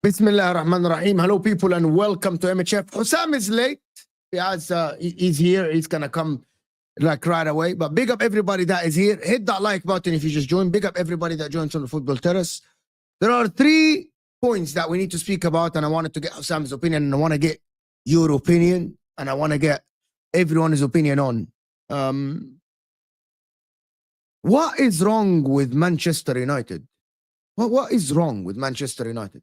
Bismillah ar-Rahman ar-Rahim. Hello, people, and welcome to MHF. Husam is late. He's here. He's going to come like right away. But big up everybody that is here. Hit that like button if you just joined. Big up everybody that joins on the Football Terrace. There are 3 points that we need to speak about, and I wanted to get Husam's opinion, and I want to get your opinion, and I want to get everyone's opinion on. What is wrong with Manchester United? What is wrong with Manchester United?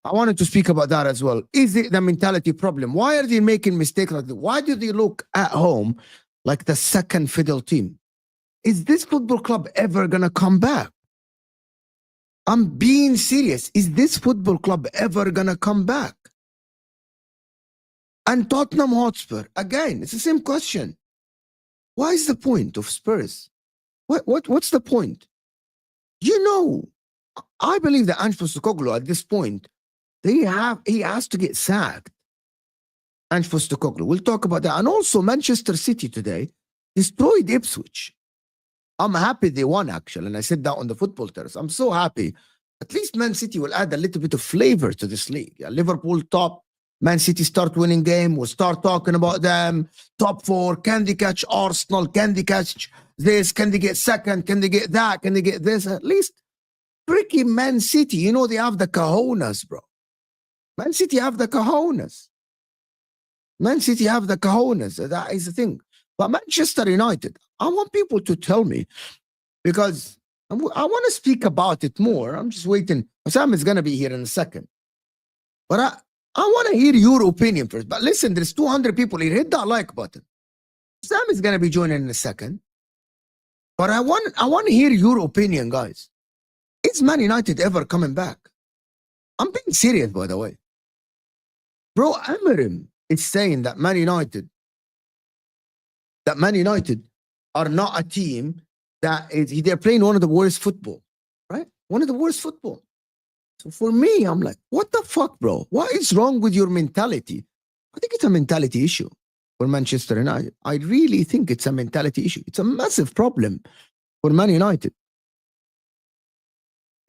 I wanted to speak about that as well. Is it the mentality problem? Why are they making mistakes like that? Why do they look at home like the second fiddle team? Is this football club ever going to come back? I'm being serious. Is this football club ever going to come back? And Tottenham Hotspur, again, it's the same question. What is the point of Spurs? What's the point? You know, I believe that Ange Postecoglou at this point, he has to get sacked. Ange Postecoglou. We'll talk about that. And also Manchester City today destroyed Ipswich. I'm happy they won, actually. And I said that on the Football Terrace. I'm so happy. At least Man City will add a little bit of flavor to this league. Yeah, Liverpool top. Man City start winning game. We'll start talking about them. Top 4. Can they catch Arsenal? Can they catch this? Can they get second? Can they get that? Can they get this? At least freaking Man City. You know, they have the cojones, bro. Man City have the cojones. Man City have the cojones. That is the thing. But Manchester United, I want people to tell me, because I want to speak about it more. I'm just waiting. Husam is going to be here in a second. But I want to hear your opinion first. But listen, there's 200 people here. Hit that like button. Husam is going to be joining in a second. But I want to hear your opinion, guys. Is Man United ever coming back? I'm being serious, by the way. Bro, Amarim is saying that Man United are not a team they're playing one of the worst football, right? One of the worst football. So for me, I'm like, what the fuck, bro? What is wrong with your mentality? I think it's a mentality issue for Manchester United. I really think it's a mentality issue. It's a massive problem for Man United.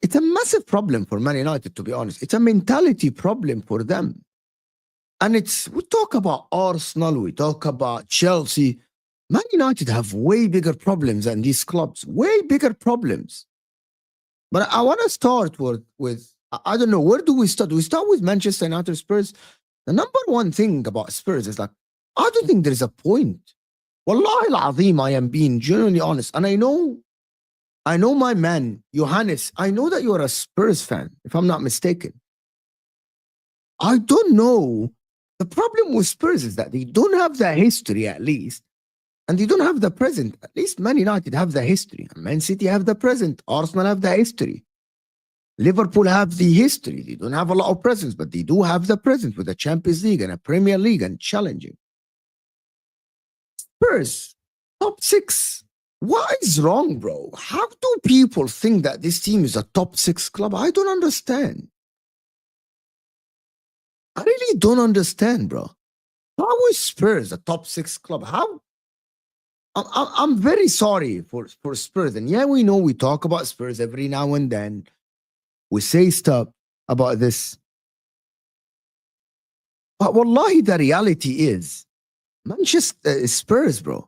It's a massive problem for Man United, to be honest. It's a mentality problem for them. And we talk about Arsenal, we talk about Chelsea. Man United have way bigger problems than these clubs. Way bigger problems. But I want to start with, I don't know, where do we start? Do we start with Manchester United Spurs? The number one thing about Spurs is like, I don't think there's a point. Wallahi al-Azim, I am being genuinely honest. And I know my man, Johannes, I know that you're a Spurs fan, if I'm not mistaken. I don't know. The problem with Spurs is that they don't have the history, at least, and they don't have the present. At least Man United have the history. Man City have the present. Arsenal have the history. Liverpool have the history. They don't have a lot of presence, but they do have the present with the Champions League and a Premier League and challenging. Spurs, top 6. What is wrong, bro? How do people think that this team is a top 6 club? I don't understand. I really don't understand, bro. How is Spurs a top 6 club? How? I'm very sorry for Spurs. And yeah, we know we talk about Spurs every now and then. We say stuff about this. But wallahi, the reality is, Manchester Spurs, bro.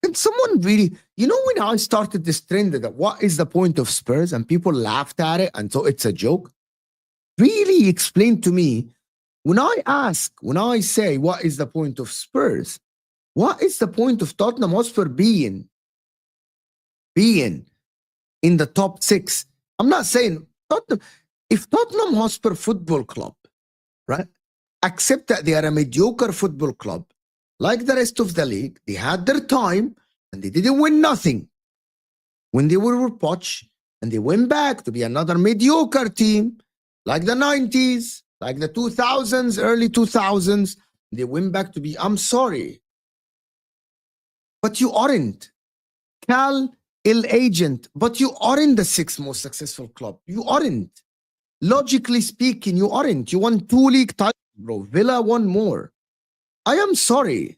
Can someone really, you know, when I started this trend that what is the point of Spurs, and people laughed at it and so it's a joke, really explain to me, when I say what is the point of Spurs, what is the point of Tottenham Hotspur being in the top 6? I'm not saying if Tottenham Hotspur Football Club, right, accept that they are a mediocre football club, like the rest of the league, they had their time and they didn't win nothing. When they were with Poch, and they went back to be another mediocre team, like the 90s, like the 2000s, early 2000s, they went back to be, I'm sorry, but you aren't. Cal agent, but you aren't the 6th most successful club. You aren't. Logically speaking, you aren't. You won 2 league titles, bro. Villa won more. I am sorry.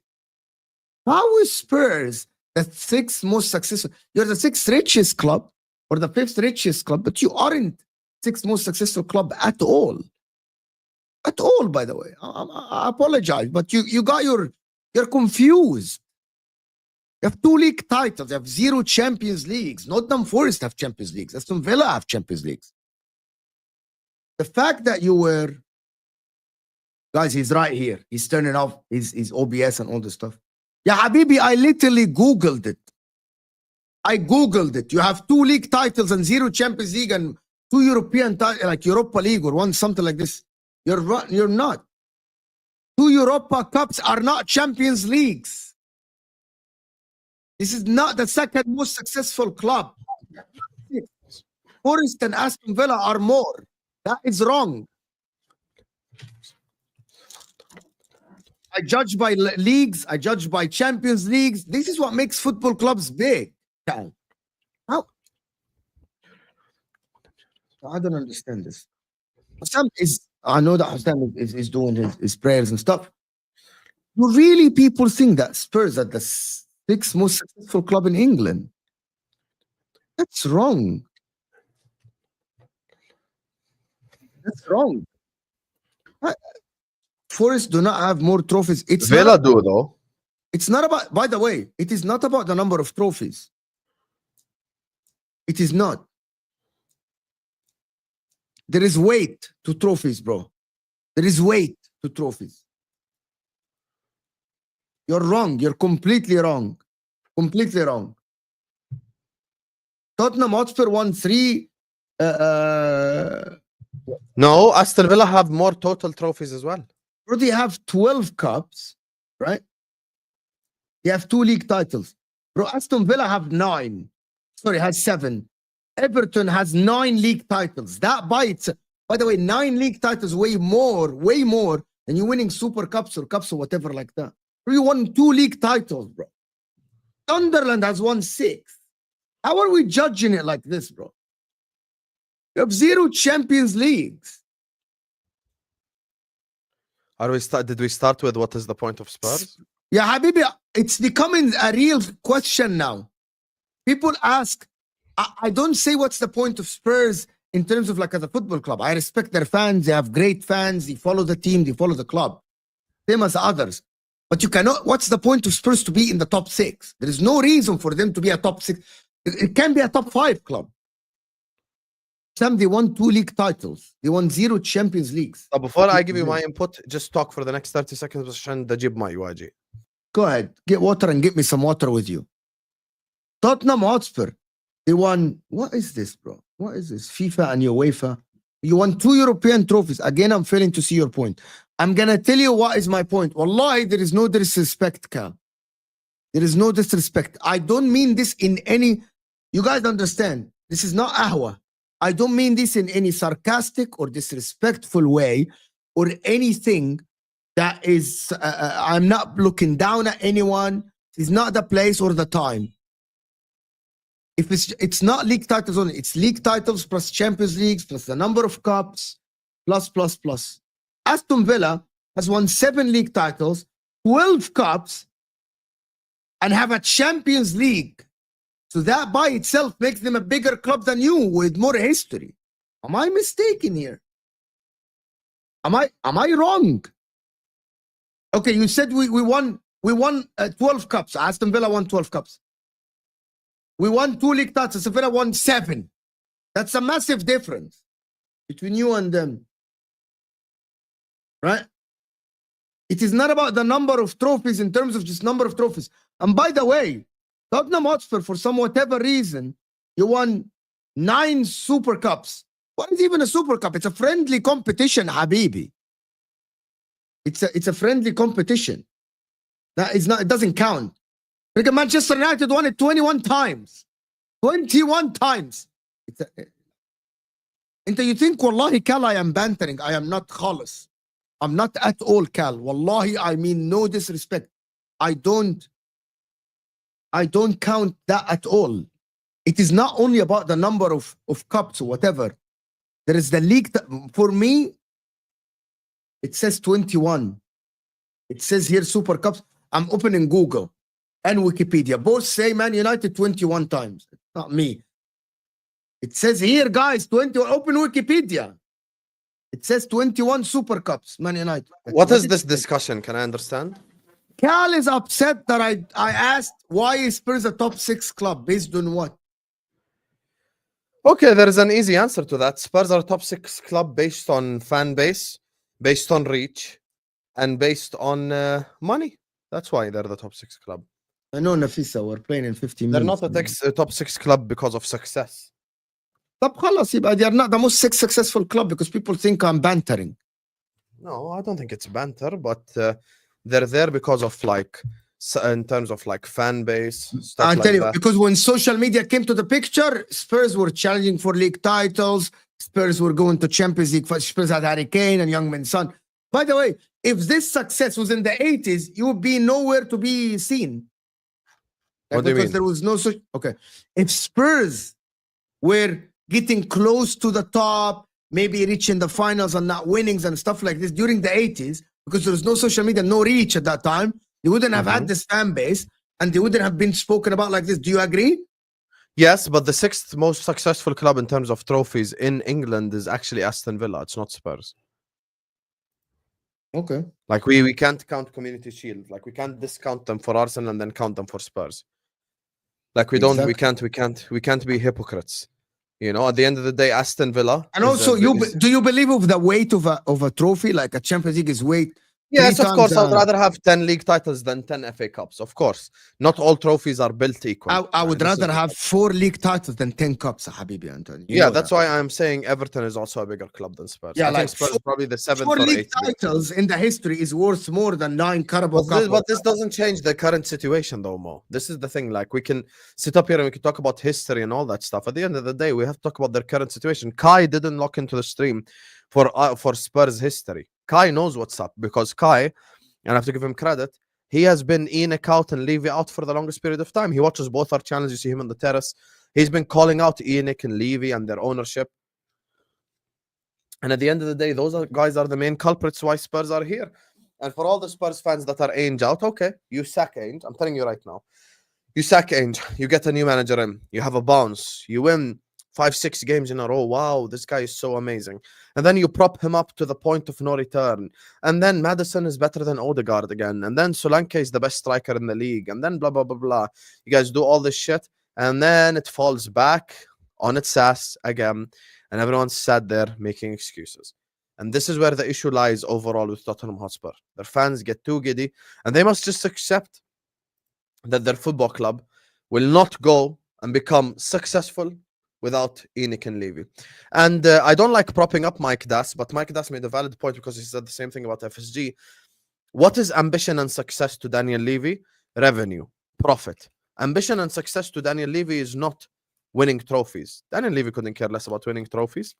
How is Spurs the 6th most successful? You're the 6th richest club or the 5th richest club, but you aren't sixth most successful club at all. At all, by the way. I apologize, but you're confused. You have 2 league titles. You have 0 Champions Leagues. Nottingham Forest have Champions Leagues. Aston Villa have Champions Leagues. The fact that you were, guys, he's right here. He's turning off his OBS and all this stuff. Yeah, Habibi, I literally Googled it. I Googled it. You have 2 league titles and 0 Champions League and 2 European titles, like Europa League or one, something like this. You're not. 2 Europa Cups are not Champions Leagues. This is not the second most successful club. Forest and Aston Villa are more. That is wrong. I judge by leagues. I judge by Champions Leagues. This is what makes football clubs big. How? I don't understand this. I know that Husam is doing his prayers and stuff. You really people think that Spurs are the 6th most successful club in England? That's wrong. That's wrong. Forest do not have more trophies. It's Villa do though. It's not about, by the way, it is not about the number of trophies. It is not. There is weight to trophies, bro. There is weight to trophies. You're wrong. You're completely wrong. Completely wrong. Tottenham Hotspur won 3. No, Aston Villa have more total trophies as well. Bro, they have 12 cups, right? They have 2 league titles. Bro, Aston Villa have 9. Sorry, has 7. Everton has 9 league titles. That by the way, 9 league titles, way more than you winning Super Cups or Cups or whatever like that. Bro, you won 2 league titles, bro. Sunderland has won 6. How are we judging it like this, bro? You have 0 Champions Leagues. Did we start with what is the point of Spurs? Yeah, Habibi, it's becoming a real question now. People ask, I don't say what's the point of Spurs in terms of like as a football club. I respect their fans. They have great fans. They follow the team. They follow the club. Same as others. But you cannot, what's the point of Spurs to be in the top 6? There is no reason for them to be a top 6. It can be a top 5 club. Sam, they won 2 league titles. They won 0 Champions Leagues. So before I give you my input, just talk for the next 30 seconds عشان أجيب معي واجي. Go ahead. Get water and get me some water with you. Tottenham Hotspur. They won, what is this, bro? What is this? FIFA and UEFA. You won 2 European trophies. Again, I'm failing to see your point. I'm going to tell you what is my point. Wallahi, there is no disrespect, Cal. There is no disrespect. I don't mean this in any, you guys understand. This is not ahwa. I don't mean this in any sarcastic or disrespectful way or anything that is, I'm not looking down at anyone. It's not the place or the time. If it's not league titles only, it's league titles plus Champions Leagues plus the number of cups plus. Aston Villa has won 7 league titles, 12 cups, and have a Champions League. So that by itself makes them a bigger club than you with more history. Am I mistaken here? Am I wrong? Okay, you said we won 12 cups. Aston Villa won 12 cups. We won 2 league titles. Aston Villa won 7. That's a massive difference between you and them. Right? It is not about the number of trophies in terms of just number of trophies. And by the way, Tottenham Hotspur, for some whatever reason, you won 9 Super Cups. What is even a Super Cup? It's a friendly competition, Habibi. It's a friendly competition. That is not. It doesn't count. Like Manchester United won it 21 times. 21 times. You think, wallahi, Cal, I am bantering. I am not khalas. I'm not at all, Cal. Wallahi, I mean no disrespect. I don't count that at all. It is not only about the number of cups or whatever. There is the league. For me, it says 21. It says here Super Cups. I'm opening Google and Wikipedia. Both say Man United 21 times. It's not me. It says here, guys, 20. Open Wikipedia. It says 21 Super Cups, Man United. What is this discussion? Can I understand? Cal is upset that I asked why is Spurs a top 6 club based on what? Okay, there is an easy answer to that. Spurs are a top 6 club based on fan base, based on reach, and based on money. That's why they're the top 6 club. I know, Nafisa, we're playing in 15 They're minutes. not a top 6 club because of success. طب خلاص يبقى they are not the most successful club because people think I'm bantering. No, I don't think it's banter, but they're there because of like, in terms of like fan base, stuff I'll like tell you, that. because when social media came to the picture, Spurs were challenging for league titles. Spurs were going to Champions League. Spurs had Harry Kane and Young Son. By the way, if this success was in the 80s, you would be nowhere to be seen. What do you because mean? there was no such. Okay. If Spurs were getting close to the top, maybe reaching the finals and not winnings and stuff like this during the 80s, because there was no social media, no reach at that time, they wouldn't have had this fan base and they wouldn't have been spoken about like this. Do you agree? Yes, but the 6th most successful club in terms of trophies in England is actually Aston Villa. It's not Spurs. Okay. Like we can't count Community Shield. Like we can't discount them for Arsenal and then count them for Spurs. Like we can't be hypocrites. You know, at the end of the day, Aston Villa. And also, do you believe of the weight of a trophy, like a Champions League is weight? Yes, of times, course. I'd rather have 10 league titles than 10 FA Cups. Of course. Not all trophies are built equal. I would rather have 4 league titles than 10 cups, Habibi Anthony. Yeah, that's why I'm saying Everton is also a bigger club than Spurs. Yeah, I think like Spurs is probably the 7th 4 or 8th. league titles in the history is worth more than 9 Carabao Cup. But this doesn't change the current situation, though, Mo. This is the thing. Like, we can sit up here and we can talk about history and all that stuff. At the end of the day, we have to talk about their current situation. Kai didn't lock into the stream for Spurs history. Kai knows what's up because Kai, and I have to give him credit, he has been ENIC out and Levy out for the longest period of time. He watches both our channels. You see him on the terrace. He's been calling out ENIC and Levy and their ownership. And at the end of the day, those guys are the main culprits why Spurs are here. And for all the Spurs fans that are Ange out, okay, you sack Ange. I'm telling you right now. You sack Ange. You get a new manager in. You have a bounce. You win 5-6 games in a row. Wow, this guy is so amazing. And then you prop him up to the point of no return. And then Maddison is better than Odegaard again. And then Solanke is the best striker in the league. And then blah, blah, blah, blah. You guys do all this shit. And then it falls back on its ass again. And everyone's sat there making excuses. And this is where the issue lies overall with Tottenham Hotspur. Their fans get too giddy. And they must just accept that their football club will not go and become successful without ENIC and Levy. And I don't like propping up Mike Das, but Mike Das made a valid point because he said the same thing about FSG. What is ambition and success to Daniel Levy? Revenue, profit. Ambition and success to Daniel Levy is not winning trophies. Daniel Levy couldn't care less about winning trophies.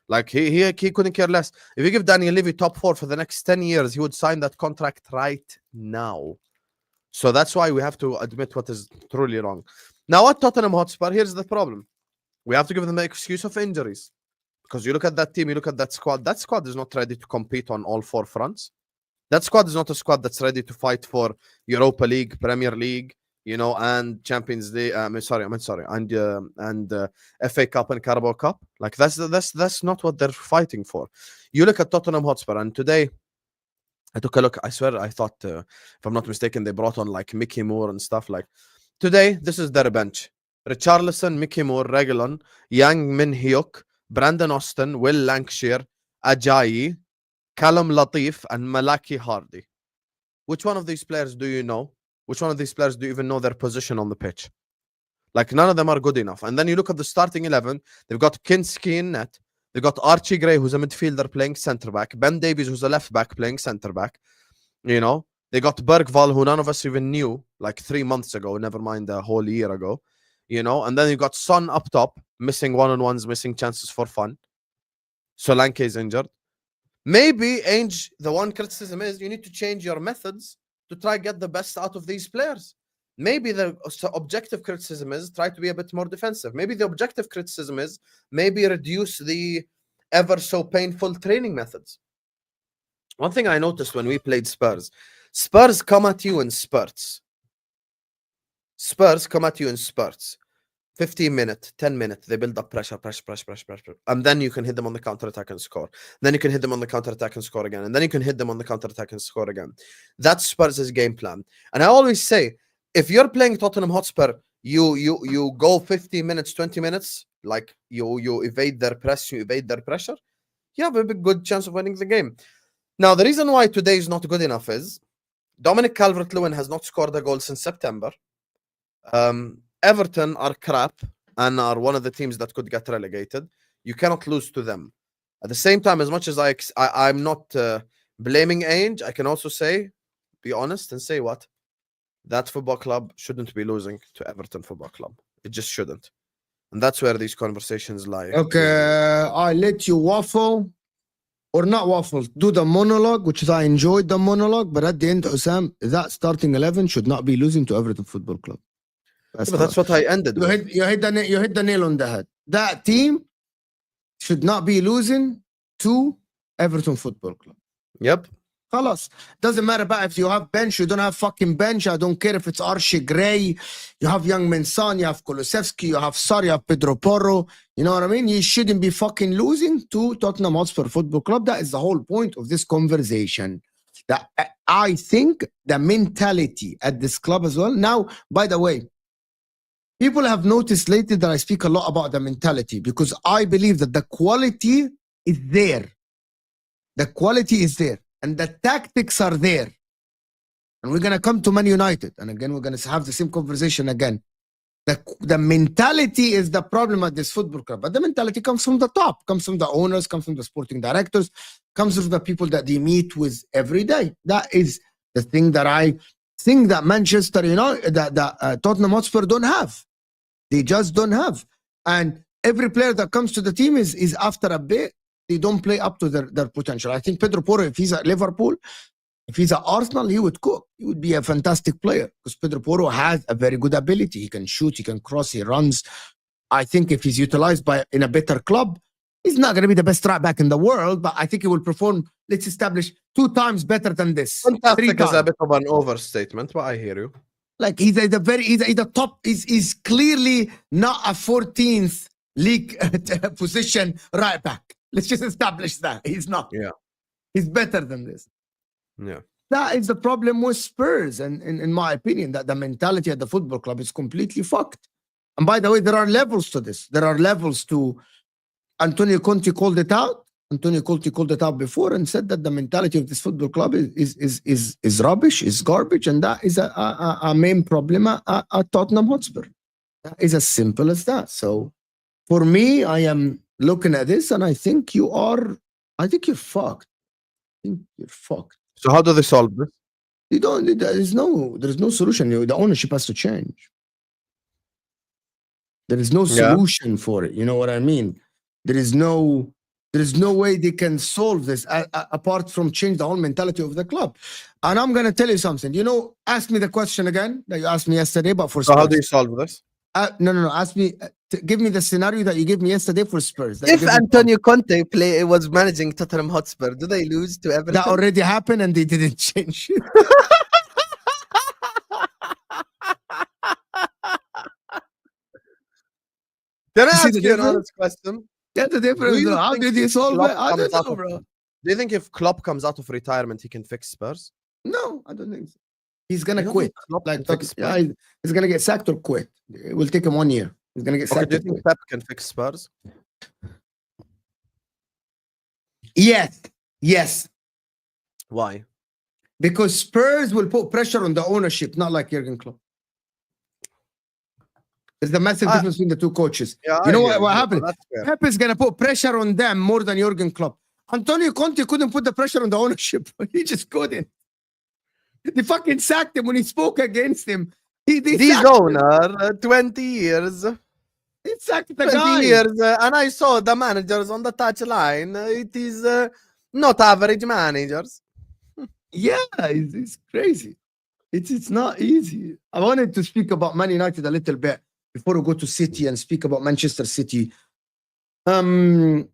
Like he couldn't care less. If you give Daniel Levy top 4 for the next 10 years, he would sign that contract right now. So that's why we have to admit what is truly wrong. Now at Tottenham Hotspur, here's the problem. We have to give them the excuse of injuries. Because you look at that team, you look at that squad is not ready to compete on all 4 fronts. That squad is not a squad that's ready to fight for Europa League, Premier League, you know, and Champions League. And FA Cup and Carabao Cup. Like that's not what they're fighting for. You look at Tottenham Hotspur, and today I took a look. I swear, I thought, if I'm not mistaken, they brought on like Mickey Moore and stuff. Like today, this is their bench: Richarlison, Mickey Moore, Reguilon, Yang Min Hyuk, Brandon Austin, Will Lancashire, Ajayi, Callum Latif, and Malaki Hardy. Which one of these players do you know? Which one of these players do you even know their position on the pitch? Like, none of them are good enough. And then you look at the starting 11. They've got Kinski in net. They've got Archie Gray, who's a midfielder playing centre-back. Ben Davies, who's a left-back playing centre-back. You know? They got Bergvall, who none of us even knew, like 3 months ago, never mind a whole year ago. You know? And then you've got Son up top, missing one-on-ones, missing chances for fun. Solanke is injured. Maybe, Ange, the one criticism is you need to change your methods to try get the best out of these players. Maybe the objective criticism is try to be a bit more defensive. Maybe the objective criticism is maybe reduce the ever so painful training methods. One thing I noticed when we played Spurs come at you in spurts. Spurs come at you in spurts. 15-minute, 10-minute, they build up pressure, and then you can hit them on the counter attack and score. Then you can hit them on the counter attack and score again, and then you can hit them on the counter attack and score again. That's Spurs' game plan. And I always say, if you're playing Tottenham Hotspur, you go 15 minutes, 20 minutes, like you evade their press, you evade their pressure, you have a big good chance of winning the game. Now, the reason why today is not good enough is Dominic Calvert-Lewin has not scored a goal since September. Everton are crap and are one of the teams that could get relegated. You cannot lose to them. At the same time, as much as I'm not blaming Ange, I can also say, be honest and say what? That football club shouldn't be losing to Everton Football Club. It just shouldn't. And that's where these conversations lie. Okay, I let you waffle or not waffle. Do the monologue, which is I enjoyed the monologue, but at the end, Husam, that starting 11 should not be losing to Everton Football Club. But that's what I ended with. You hit the nail on the head. That team should not be losing to Everton Football Club. Yep. Khalas. Doesn't matter about if you have bench, you don't have fucking bench. I don't care if it's Archie Gray, you have Young Mensah, you have Kulusevski, you have Sarri, you have Pedro Porro. You know what I mean? You shouldn't be fucking losing to Tottenham Hotspur Football Club. That is the whole point of this conversation. That I think the mentality at this club as well. Now, by the way, people have noticed lately that I speak a lot about the mentality because I believe that the quality is there. The quality is there. And the tactics are there. And we're going to come to Man United. And again, we're going to have the same conversation again. The mentality is the problem at this football club. But the mentality comes from the top, comes from the owners, comes from the sporting directors, comes from the people that they meet with every day. That is the thing that I think that Manchester, that Tottenham Hotspur don't have. They just don't have. And every player that comes to the team is after a bit, they don't play up to their potential. I think Pedro Porro, if he's at Liverpool, if he's at Arsenal, he would cook. He would be a fantastic player because Pedro Porro has a very good ability. He can shoot, he can cross, he runs. I think if he's utilized in a better club, he's not going to be the best right back in the world, but I think he will perform, let's establish, 2 times better than this. Fantastic is a bit of an overstatement, but I hear you. Like he's the top, he's clearly not a 14th league position right back. Let's just establish that. He's not. Yeah. He's better than this. Yeah. That is the problem with Spurs. And in my opinion, that the mentality at the football club is completely fucked. And by the way, there are levels to this. There are levels to Antonio Conte called it out. Antonio Conte called it out before and said that the mentality of this football club is rubbish, is garbage, and that is a main problem at Tottenham Hotspur. That is as simple as that. So for me, I am looking at this and I think you're fucked. I think you're fucked. So how do they solve this? There's no solution. The ownership has to change. There is no solution for it. You know what I mean? There is no way they can solve this apart from change the whole mentality of the club. And I'm going to tell you something. Ask me the question again that you asked me yesterday, but for Spurs. So how do you solve this? No. Ask me. Give me the scenario that you gave me yesterday for Spurs. If Antonio Conte was managing Tottenham Hotspur, do they lose to Everton? That already happened and they didn't change it. Can I ask you an honest question? Yeah, the difference. How did you solve it? I don't know, bro. Do you think if Klopp comes out of retirement, he can fix Spurs? No, I don't think so. He's gonna quit. He's gonna get sacked or quit. It will take him 1 year. He's gonna get sacked. Do you think Pep can fix Spurs? Yes. Why? Because Spurs will put pressure on the ownership, not like Jurgen Klopp. There's a massive difference between the two coaches. Yeah, you know what happened? Pep is gonna put pressure on them more than Jurgen Klopp. Antonio Conte couldn't put the pressure on the ownership. He just couldn't. They fucking sacked him when he spoke against him. This owner, 20 years. He sacked the 20 guy. years, and I saw the managers on the touchline. It is not average managers. Yeah, it's crazy. It's not easy. I wanted to speak about Man United a little bit before we go to City and speak about Manchester City. We're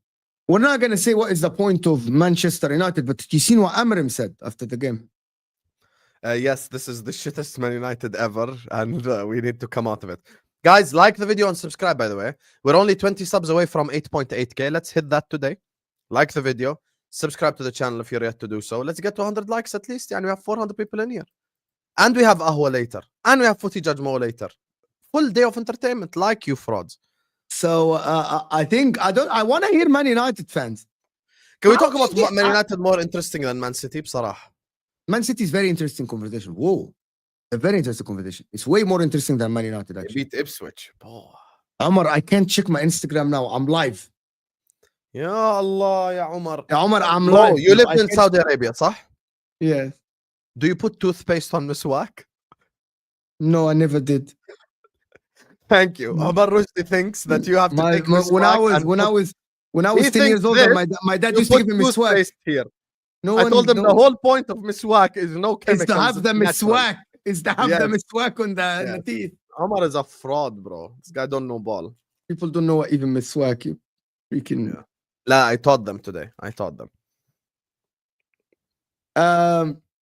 not going to say what is the point of Manchester United, but you seen what Amram said after the game? Yes, this is the shittest Man United ever, and we need to come out of it. Guys, like the video and subscribe, by the way. We're only 20 subs away from 8.8k. Let's hit that today. Like the video. Subscribe to the channel if you're yet to do so. Let's get to 100 likes at least. And we have 400 people in here. And we have Ahwa later. And we have Footy Judge Mo later. Full day of entertainment, like you frauds. So I think I want to hear Man United fans. Can we How talk about did you get- Man United more interesting than Man City? بصراحة. Man City is very interesting conversation. Whoa, a very interesting conversation. It's way more interesting than Man United They actually. beat Ipswich. Oh. Omar, I can't check my Instagram now. I'm live. Ya Allah, ya Umar. Yeah, Omar, I'm Bro, live. you live I in can't- Saudi Arabia, صح? Yes. Do you put toothpaste on miswak? No, I never did. Thank you. Omar Rushdie thinks that you have to take miswak when I was and when I was He 10 years thinks old, this, my dad you used to put give me miswak. toothpaste here. No I one, told him no, the whole point of miswak is no is chemicals. to have the it's natural. miswak. Is to have the Yes. miswak on the Yes. teeth. Omar is a fraud, bro. This guy don't know ball. People don't know what even miswak. You freaking. Yeah. La, I taught them today. I taught them.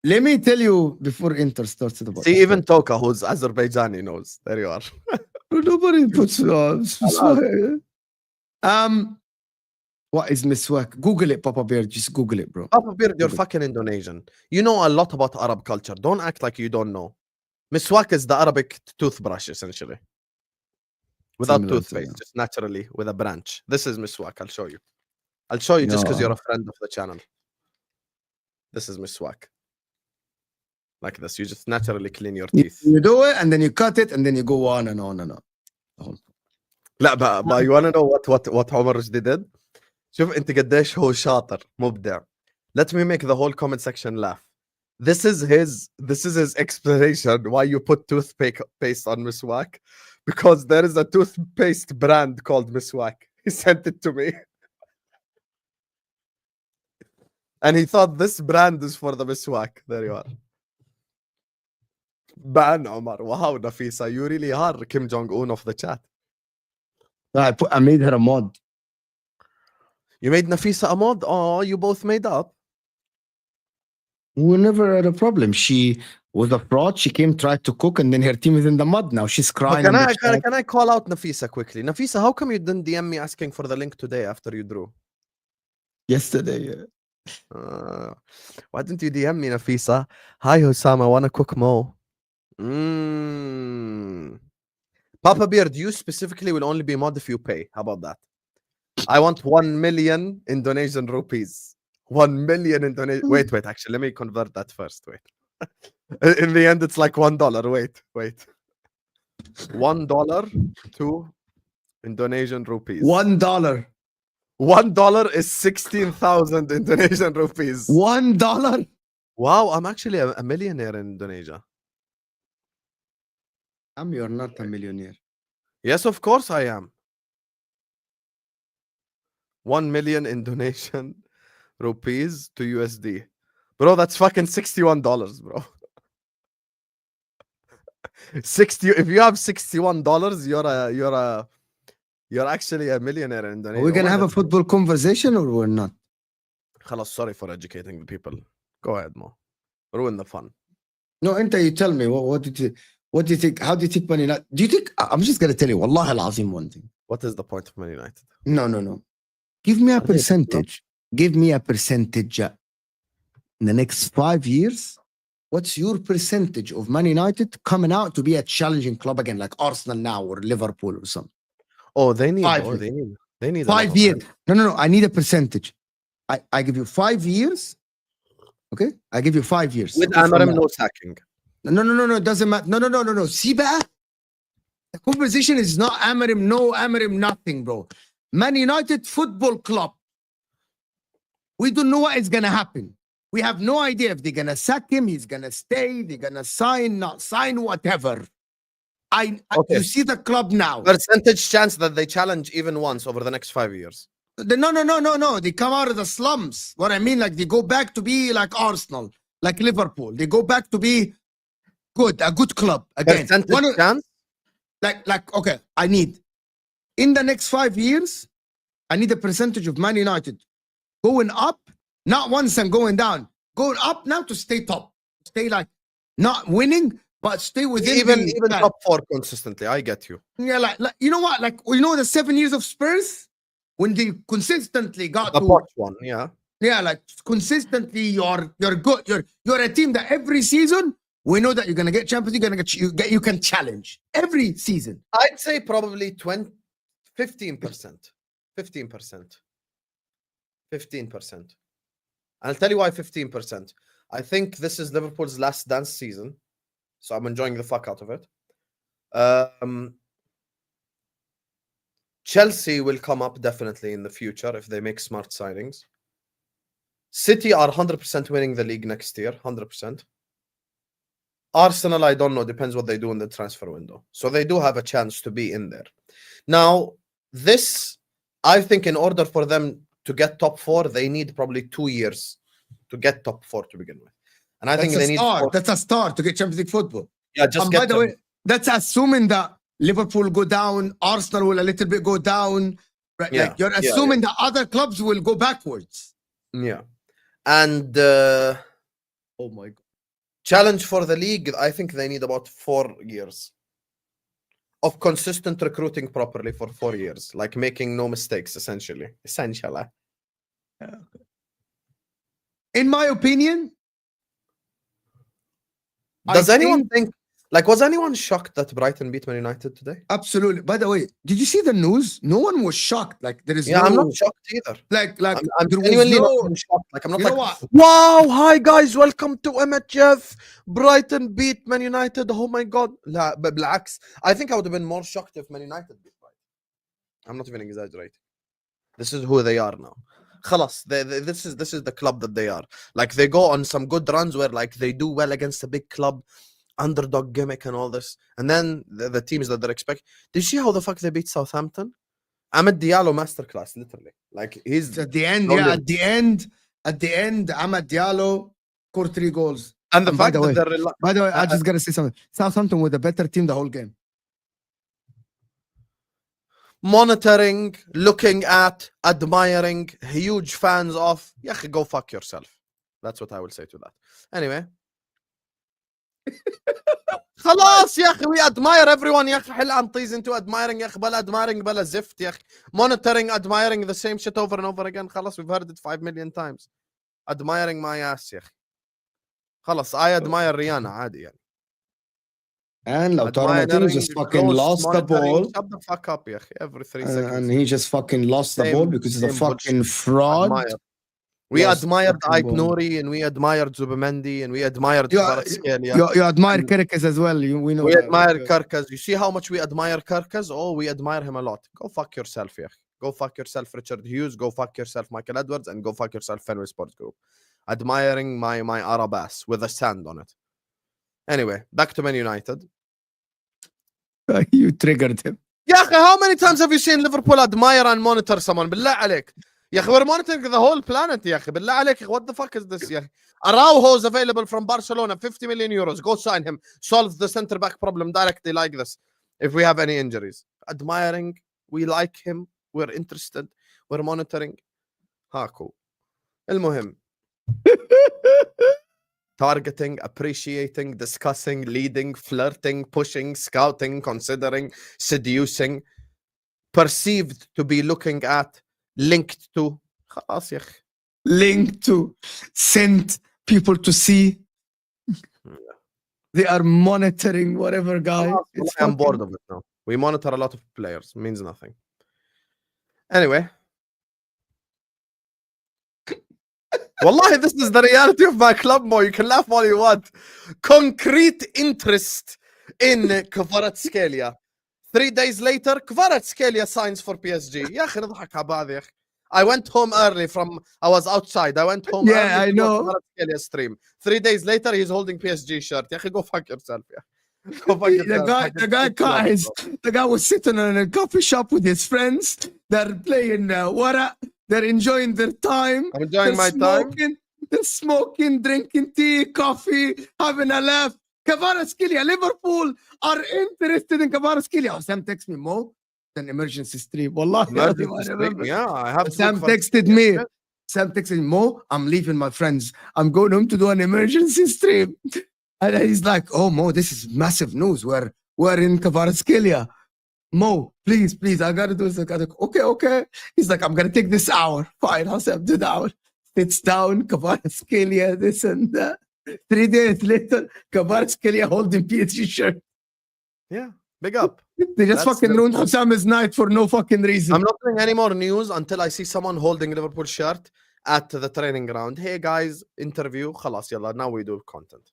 Let me tell you before Inter starts the See, even Toka, who's Azerbaijani, knows. There you are. nobody puts miswak. What is miswak? Google it, Papa Bear. Just Google it, bro. Papa Beard, you're Google. fucking Indonesian. You know a lot about Arab culture. Don't act like you don't know. Miswak is the Arabic toothbrush, essentially. Without Similar to, toothpaste, yeah. just naturally with a branch. This is miswak. I'll show you. I'll show you just because No. you're a friend of the channel. This is miswak. Like this. You just naturally clean your teeth. You do it and then you cut it and then you go on and on and on. لا but you wanna know what عمر رشدي did؟ شوف انت قديش هو شاطر مبدع. Let me make the whole comment section laugh. This is his explanation why you put toothpaste on miswak, because there is a toothpaste brand called miswak. He sent it to me. And he thought this brand is for the miswak. There you are. Ban Omar. Wow, Nafisa, you really are Kim Jong-un of the chat. I made her a mod. You made Nafisa a mod? Oh, you both made up. We never had a problem. She was a fraud. She came, tried to cook, and then her team is in the mud now. She's But crying. can in I the chat. can I call out Nafisa quickly? Nafisa, how come you didn't DM me asking for the link today after you drew? Yesterday, yeah. Why didn't you DM me, Nafisa? Hi, Husam, I want to cook more. Papa Beard, you specifically will only be mod if you pay. How about that? I want 1 million Indonesian rupees. 1 million Indonesian. Wait, actually, let me convert that first. Wait. In the end, it's like $1. Wait. $1 to Indonesian rupees. $1. $1 is 16,000 Indonesian rupees. $1. Wow, I'm actually a millionaire in Indonesia. You're not a millionaire. Yes, of course I am. 1 million Indonesian rupees to USD. Bro, that's fucking $61, bro. 60. If you have $61, you're actually a millionaire in Indonesia. Are we gonna have a football conversation or we're not? خلاص, sorry for educating the people. Go ahead, Mo. Ruin the fun. No, Inter, you tell me. What do you think? How do you think Man United? Do you think? I'm just gonna tell you. Wallahi al-Azim, one thing. What is the point of Man United? No. Give me a percentage. Give me a percentage. In the next 5 years, what's your percentage of Man United coming out to be a challenging club again, like Arsenal now or Liverpool or something? Oh, they need. 5 Oh, years. they need. 5 years. No. I need a percentage. I give you 5 years. Okay, I give you 5 years. With okay, Amarim, no sacking. No. It doesn't matter. No. See, the conversation is not Amarim, no Amarim, nothing, bro. Man United Football Club. We don't know what is gonna happen. We have no idea if they're gonna sack him, he's gonna stay, they're gonna sign, not sign, whatever. Okay. You see the club now. Percentage chance that they challenge even once over the next 5 years. No. They come out of the slums. What I mean, like they go back to be like Arsenal, like Liverpool. They go back to be a good club again. Percentage chance? Like okay, I need in the next 5 years, I need a percentage of Man United going up, not once and going down, going up now to stay top, stay like not winning, but stay within even that. top 4 consistently. I get you. Yeah, like you know what? Like the 7 years of Spurs when they consistently got The to botch one, yeah. yeah, like consistently you're good. You're a team that every season we know that you're gonna get Champions League, you can challenge every season. I'd say probably 15%. 15%. 15%. I'll tell you why 15%. I think this is Liverpool's last dance season, so I'm enjoying the fuck out of it. Chelsea will come up definitely in the future if they make smart signings. City are 100% winning the league next year, 100%. Arsenal, I don't know, depends what they do in the transfer window. So they do have a chance to be in there. Now, this, I think in order for them to get top 4, they need probably 2 years to get top 4 to begin with. And I think they need that's a start to get Champions League football. Yeah, just by the way, that's assuming that Liverpool will go down, Arsenal will a little bit go down. Right? Yeah, like you're assuming that other clubs will go backwards. Yeah. And oh my god. Challenge for the league, I think they need about 4 years of consistent recruiting properly for 4 years, like making no mistakes, essentially. In my opinion, does anyone think, like, was anyone shocked that Brighton beat Man United today? Absolutely. By the way, did you see the news? No one was shocked. Like there is I'm not shocked either. I'm genuinely not shocked. Like I'm not you like, wow, hi guys, welcome to MHF. Brighton beat Man United. Oh my god. لا بالعكس. I think I would have been more shocked if Man United beat Brighton. I'm not even exaggerating. This is who they are now. خلاص, this is the club that they are. Like they go on some good runs where like they do well against a big club, underdog gimmick and all this, and then the teams that they're expecting. Did you see how the fuck they beat Southampton? Ahmed Diallo masterclass, literally. Like he's at the end, at the end, Ahmed Diallo scored 3 goals. And the fact that they're by the way, I just gotta say something. Southampton with a better team the whole game. Monitoring, looking at, admiring, huge fans of. Go fuck yourself. That's what I will say to that. Anyway. خلاص يا اخي, we admire everyone يا اخي. حل عن طيز into admiring يا اخي. بلا admiring بلا زفت يا اخي. Monitoring, admiring the same shit over and over again. خلاص, we've heard it 5 million times. Admiring my ass يا اخي. خلاص, I admire Rihanna عادي يعني. And Lautaro Martinez just fucking lost the ball. Shut the fuck up يا اخي. Every 3 seconds. And he just fucking lost the ball because he's a fucking fraud. We admired Ike Nouri, and we admired Zubimendi, and we admired Kvaratskhelia. You admire Kirkes as well. We know. We admire Kirkes. You see how much we admire Kirkes? Oh, we admire him a lot. Go fuck yourself, yeah. Go fuck yourself, Richard Hughes. Go fuck yourself, Michael Edwards, and go fuck yourself, Fenway Sports Group. Admiring my Arab ass with a sand on it. Anyway, back to Man United. You triggered him. Yeah, how many times have you seen Liverpool admire and monitor someone? بالله عليك. يا اخي, we're monitoring the whole planet يا اخي. بالله عليك, what the fuck is this يا اخي? Araujo is available from Barcelona, 50 million euros. Go sign him. Solve the center back problem directly like this. If we have any injuries. Admiring, we like him, we're interested, we're monitoring. هاكو. المهم. Targeting, appreciating, discussing, leading, flirting, pushing, scouting, considering, seducing, perceived to be looking at, linked to. خلاص يا اخي. Linked to, sent people to see. They are monitoring whatever guy. I'm bored of it now. We monitor a lot of players. It means nothing. Anyway. Wallahi, this is the reality of my club, Mo. You can laugh all you want. Concrete interest in Kvaratskhelia. 3 days later, Kvaratskhelia signs for PSG. يا أخي نضحك على بعض يا أخي. I went home early I was outside. I went home early. I know. Kvaratskhelia stream. 3 days later, he's holding PSG shirt. يا أخي, go fuck yourself. Yeah. Go fuck yourself. The guy was sitting in a coffee shop with his friends. They're playing wara. They're enjoying their time. I'm enjoying my time. They're smoking, drinking tea, coffee, having a laugh. Kvaratskhelia, Liverpool are interested in Kvaratskhelia. Sam texted me, Mo, an emergency stream. Wallahi, yeah, I have. Sam texted me. Sam texted me, Mo, I'm leaving my friends. I'm going home to do an emergency stream. And he's like, "Oh, Mo, this is massive news. We're in Kvaratskhelia. Mo, please, I gotta do this." Okay. He's like, "I'm gonna take this hour." Fine, Husam, do the hour. Sits down, Kvaratskhelia, this and that. 3 days later, Kvaratskhelia holding PSG shirt. Yeah, big up. They just That's fucking ruined Husam's night for no fucking reason. I'm not doing any more news until I see someone holding Liverpool shirt at the training ground. Hey guys, interview. خلاص يلا, now we do content.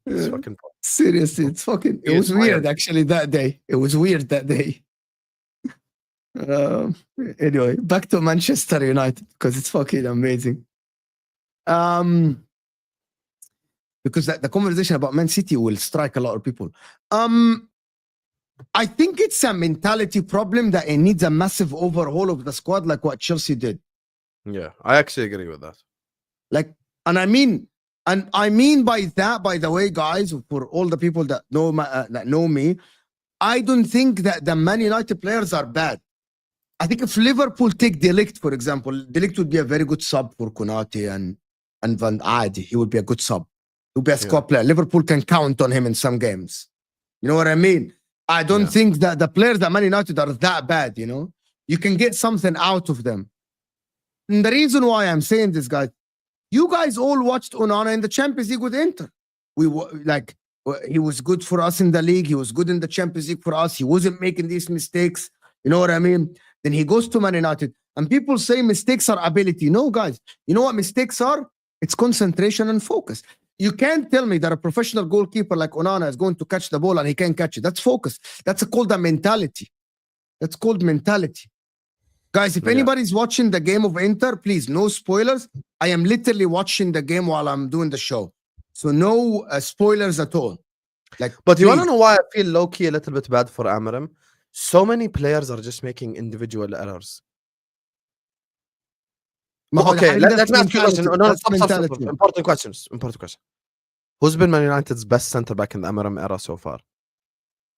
It's fucking fun. Seriously, it's fucking. It was weird actually that day. It was weird that day. Anyway, back to Manchester United because it's fucking amazing. Because the conversation about Man City will strike a lot of people. I think it's a mentality problem that it needs a massive overhaul of the squad, like what Chelsea did. Yeah, I actually agree with that. Like, and I mean by that, by the way, guys, for all the people that know me, I don't think that the Man United players are bad. I think if Liverpool take De Ligt, for example, De Ligt would be a very good sub for Konate and Van Aadi. He would be a good sub. He would be a squad player. Liverpool can count on him in some games. You know what I mean? I don't think that the players that Man United are that bad, you know? You can get something out of them. And the reason why I'm saying this, guys, you guys all watched Onana in the Champions League with Inter. He was good for us in the league. He was good in the Champions League for us. He wasn't making these mistakes. You know what I mean? Then he goes to Man United. And people say mistakes are ability. No, guys. You know what mistakes are? It's concentration and focus. You can't tell me that a professional goalkeeper like Onana is going to catch the ball and he can't catch it. That's focus. That's called a mentality. That's called mentality. Guys, if anybody's watching the game of Inter, please, no spoilers. I am literally watching the game while I'm doing the show. So no spoilers at all. Like, but you want to know why I feel low-key a little bit bad for Amarim? So many players are just making individual errors. Okay, let me ask you a question. No, stop. Important question. Who's been Man United's best centre-back in the Amarim era so far?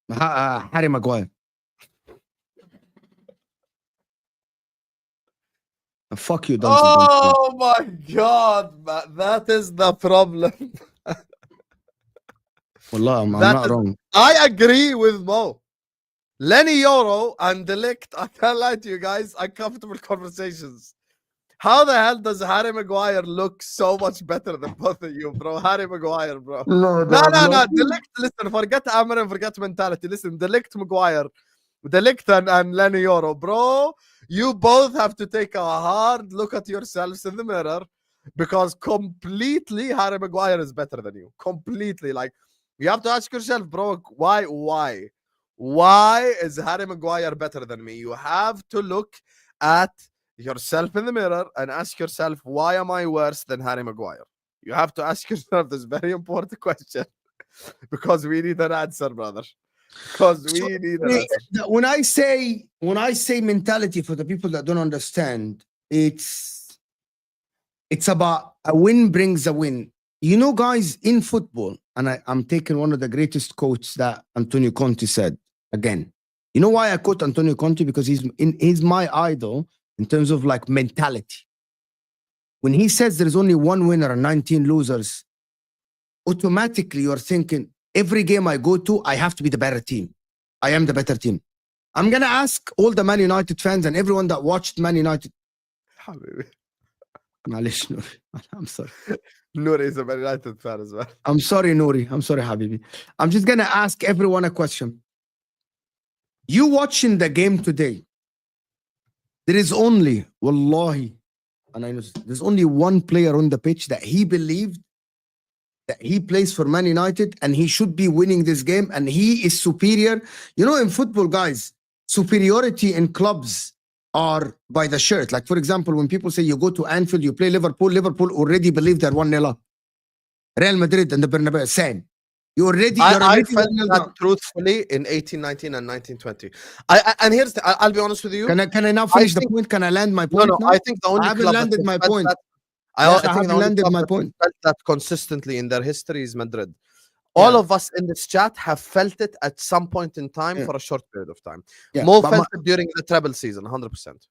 Harry Maguire. Fuck you, Duncan. Oh my God, man. That is the problem. Wallah, I'm not wrong. I agree with Mo. Lenny Yoro and De Ligt, I can't lie to you guys, uncomfortable conversations. How the hell does Harry Maguire look so much better than both of you, bro? Harry Maguire, bro. No. De Ligt, listen, forget Amarim, forget mentality. Listen, De Ligt, Maguire, De Ligt and Lenny Yoro, bro. You both have to take a hard look at yourselves in the mirror because completely Harry Maguire is better than you. Completely. Like, you have to ask yourself, bro, why? Why is Harry Maguire better than me? You have to look at yourself in the mirror and ask yourself, why am I worse than Harry Maguire? You have to ask yourself this very important question because we need an answer, brother. Because we need an answer. When I say mentality, for the people that don't understand, it's about a win brings a win. You know, guys, in football, and I'm taking one of the greatest quotes that Antonio Conte said again. You know why I quote Antonio Conte? Because he's my idol in terms of like mentality. When he says there's only one winner and 19 losers, automatically you're thinking, every game I go to, I have to be the better team. I am the better team. I'm going to ask all the Man United fans and everyone that watched Man United. Malish, Nouri. I'm sorry. Nouri is a Man United fan as well. I'm sorry, Nouri. I'm sorry, Habibi. I'm just going to ask everyone a question. You watching the game today, there is only, wallahi, and I know there's only one player on the pitch that he believed that he plays for Man United and he should be winning this game and he is superior. You know, in football, guys, superiority in clubs are by the shirt. Like, for example, when people say you go to Anfield, you play Liverpool already believe they're 1-0 up. Real Madrid and the Bernabeu, same. I felt that truthfully in 1819 and 1920. And here's I'll be honest with you. Can I now finish the point? Can I land my point? No, I think the only I haven't landed my point. I haven't landed my point. Felt that consistently in their history is Madrid. All of us in this chat have felt it at some point in time for a short period of time. Mo felt it during the treble season, 100%.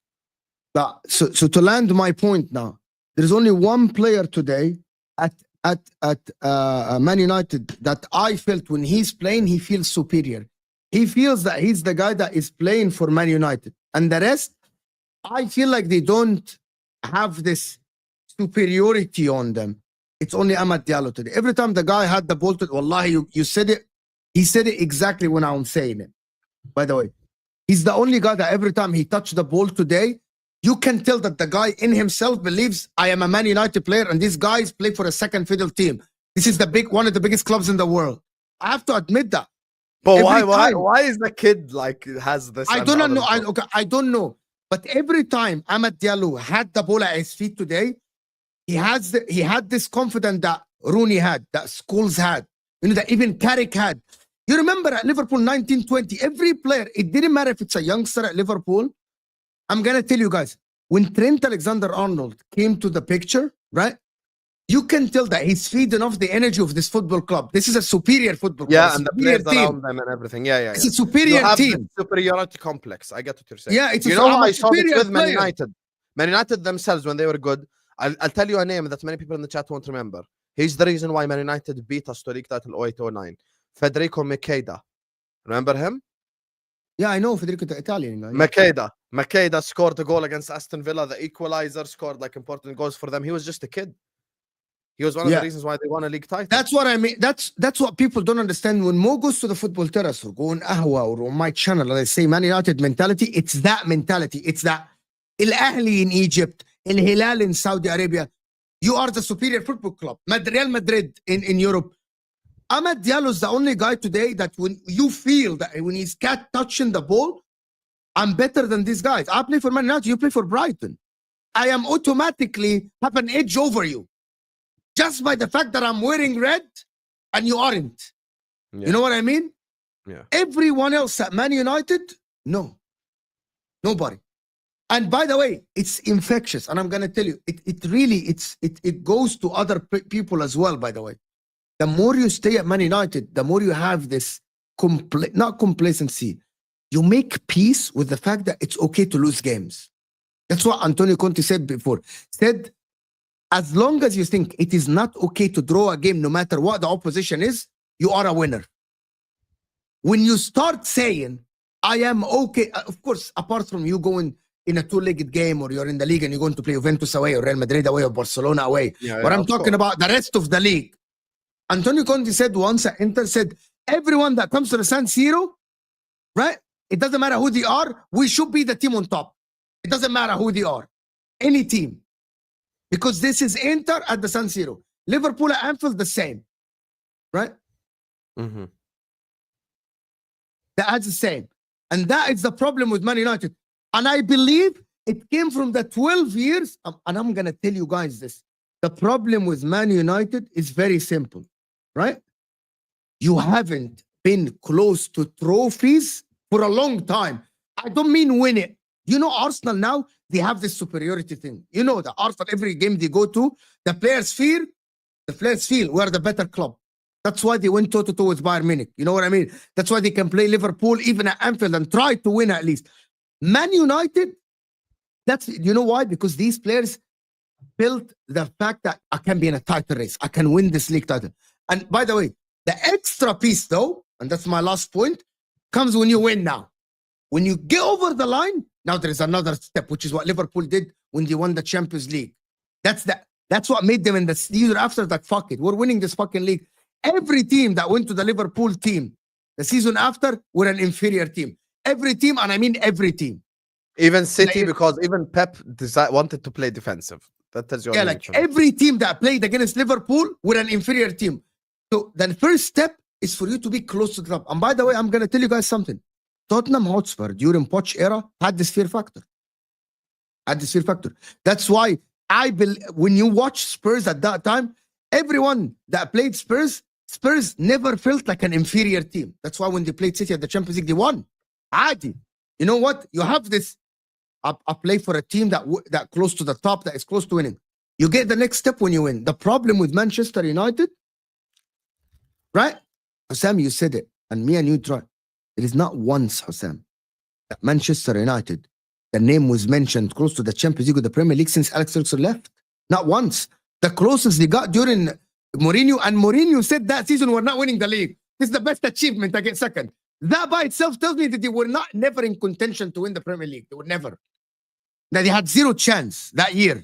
So to land my point now, there's only one player today at Man United that I felt when he's playing, he feels superior. He feels that he's the guy that is playing for Man United. And the rest, I feel like they don't have this superiority on them. It's only Amad Diallo today. Every time the guy had the ball, wallahi, you said it. He said it exactly when I'm saying it. By the way, he's the only guy that every time he touched the ball today, you can tell that the guy in himself believes I am a Man United player and these guys play for a second fiddle team. This is one of the biggest clubs in the world. I have to admit that. But Every why is the kid like has this? I and don't the know. others don't? I don't know. But every time Amad Diallo had the ball at his feet today, he had this confidence that Rooney had, that Scholes had, that even Carrick had. You remember at Liverpool 1920, every player, it didn't matter if it's a youngster at Liverpool. I'm going to tell you guys, when Trent Alexander-Arnold came to the picture, right? You can tell that he's feeding off the energy of this football club. This is a superior football club. Yeah, and the players around them and everything. Yeah. It's a superior You have team. the superiority complex. I get what you're saying. Yeah, it's you know how I'm a I saw this superior with Man player. United. Man United themselves, when they were good, I'll tell you a name that many people in the chat won't remember. He's the reason why Man United beat us to league title 08-09. Federico Macheda. Remember him? Yeah, I know Federico, the Italian guy. Yeah. Macheda scored a goal against Aston Villa. The equalizer, scored like important goals for them. He was just a kid. He was one of the reasons why they won a league title. That's what I mean. That's what people don't understand. When Mo goes to the football terrace or go on Ahwa or on my channel, and I say Man United mentality, it's that mentality. It's that Al Ahli in Egypt, Al Hilal in Saudi Arabia. You are the superior football club. Real Madrid in Europe. Amad Diallo is the only guy today that when you feel that when he's touching the ball, I'm better than these guys. I play for Man United, you play for Brighton. I am automatically have an edge over you. Just by the fact that I'm wearing red and you aren't. Yeah. You know what I mean? Yeah. Everyone else at Man United, no. Nobody. And by the way, it's infectious. And I'm going to tell you, it goes to other people as well, by the way. The more you stay at Man United, the more you have this, not complacency. You make peace with the fact that it's okay to lose games. That's what Antonio Conte said before. Said, as long as you think it is not okay to draw a game, no matter what the opposition is, you are a winner. When you start saying, I am okay, of course, apart from you going in a two-legged game or you're in the league and you're going to play Juventus away or Real Madrid away or Barcelona away. But I'm talking about the rest of the league. Antonio Conte said once at Inter, said, everyone that comes to the San Siro, right? It doesn't matter who they are, we should be the team on top. It doesn't matter who they are. Any team. Because this is Inter at the San Siro. Liverpool at Anfield, the same. Right? Mm-hmm. That's the same. And that is the problem with Man United. And I believe it came from the 12 years. And I'm going to tell you guys this. The problem with Man United is very simple. Right? You haven't been close to trophies for a long time. I don't mean win it. You know, Arsenal now, they have this superiority thing. You know that Arsenal, every game they go to, the players feel we're the better club. That's why they went toe-to-toe with Bayern Munich. You know what I mean? That's why they can play Liverpool even at Anfield and try to win at least. Man United, you know why? Because these players built the fact that I can be in a title race. I can win this league title. And by the way, the extra piece though, and that's my last point, comes when you win now. When you get over the line, now there is another step, which is what Liverpool did when they won the Champions League. That's what made them in the season after that, fuck it, we're winning this fucking league. Every team that went to the Liverpool team, the season after, were an inferior team. Every team, and I mean every team. Even City, because even Pep wanted to play defensive. That tells you. Yeah, like every team that played against Liverpool were an inferior team. So the first step is for you to be close to the club. And by the way, I'm going to tell you guys something. Tottenham Hotspur during Poch era had this fear factor. That's why when you watch Spurs at that time, everyone that played Spurs never felt like an inferior team. That's why when they played City at the Champions League, they won. Adi. You know what? You have this. I play for a team that close to the top, that is close to winning. You get the next step when you win. The problem with Manchester United, right? Husam, you said it, and me and you tried. It is not once, Husam, that Manchester United, the name was mentioned close to the Champions League of the Premier League since Alex Ferguson left. Not once. The closest they got during Mourinho said that season we're not winning the league. This is the best achievement. I get second. That by itself tells me that they were never in contention to win the Premier League. They were never. That they had zero chance that year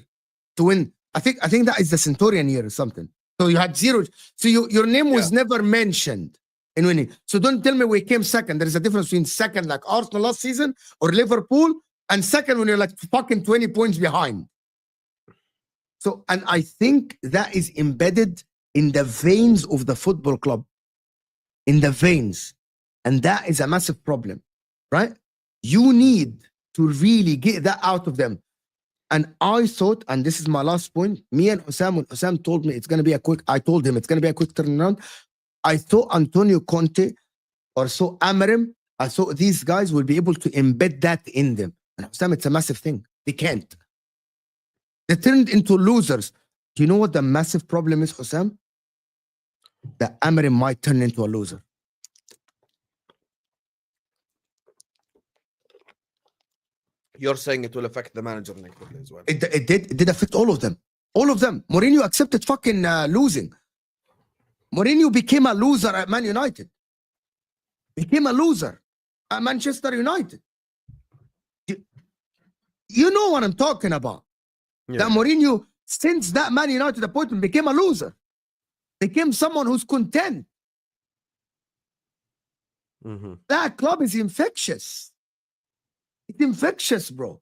to win. I think that is the Centurion year or something. So you had zero. So your name was never mentioned in winning. So don't tell me we came second. There is a difference between second like Arsenal last season or Liverpool and second when you're like fucking 20 points behind. So, and I think that is embedded in the veins of the football club. In the veins. And that is a massive problem, right? You need to really get that out of them. And I thought, and this is my last point, me and Husam, when Husam told me it's going to be a quick, I told him it's going to be a quick turnaround. I thought Antonio Conte or so Amarim, I thought these guys will be able to embed that in them. And Husam, it's a massive thing. They can't. They turned into losers. Do you know what the massive problem is, Husam? That Amarim might turn into a loser. You're saying it will affect the manager negatively as well. It did affect all of them. All of them. Mourinho accepted fucking losing. Mourinho became a loser at Man United. Became a loser at Manchester United. You know what I'm talking about. Yeah. That Mourinho, since that Man United appointment, became a loser. Became someone who's content. Mm-hmm. That club is infectious. It's infectious, bro.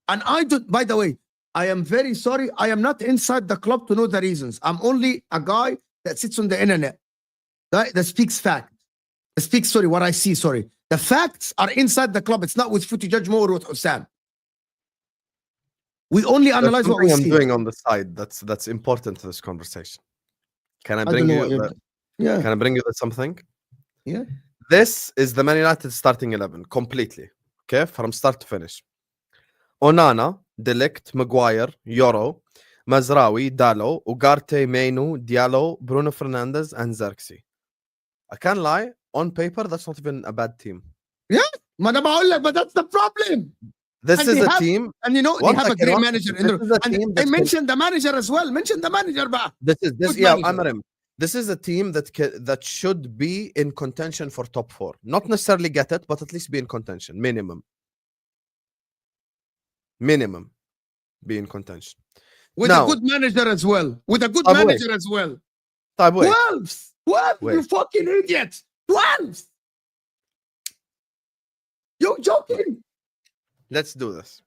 And I don't, by the way, I am very sorry. I am not inside the club to know the reasons. I'm only a guy that sits on the internet that speaks fact. That speaks, sorry, what I see, sorry. The facts are inside the club. It's not with Footy Judge Mo or with Husam. We only analyze what we see. I'm doing on the side that's important to this conversation. Can I bring you yeah. Can I bring you something? Yeah. This is the Man United starting 11 completely. Okay, from start to finish. Onana, De Ligt, Maguire, Yoro, Mazraoui, Dalot, Ugarte, Mainu, Diallo, Bruno Fernandes, and Xerxes. I can't lie, on paper, that's not even a bad team. Yeah, but that's the problem. This is a team. And you know, they have a great manager. And I mentioned the manager as well. Mention the manager, ba. Amarim. This is a team that should be in contention for top 4. Not necessarily get it, but at least be in contention. Minimum. Be in contention. With a good manager as well. 12! You fucking idiots! 12! You're joking! Let's do this.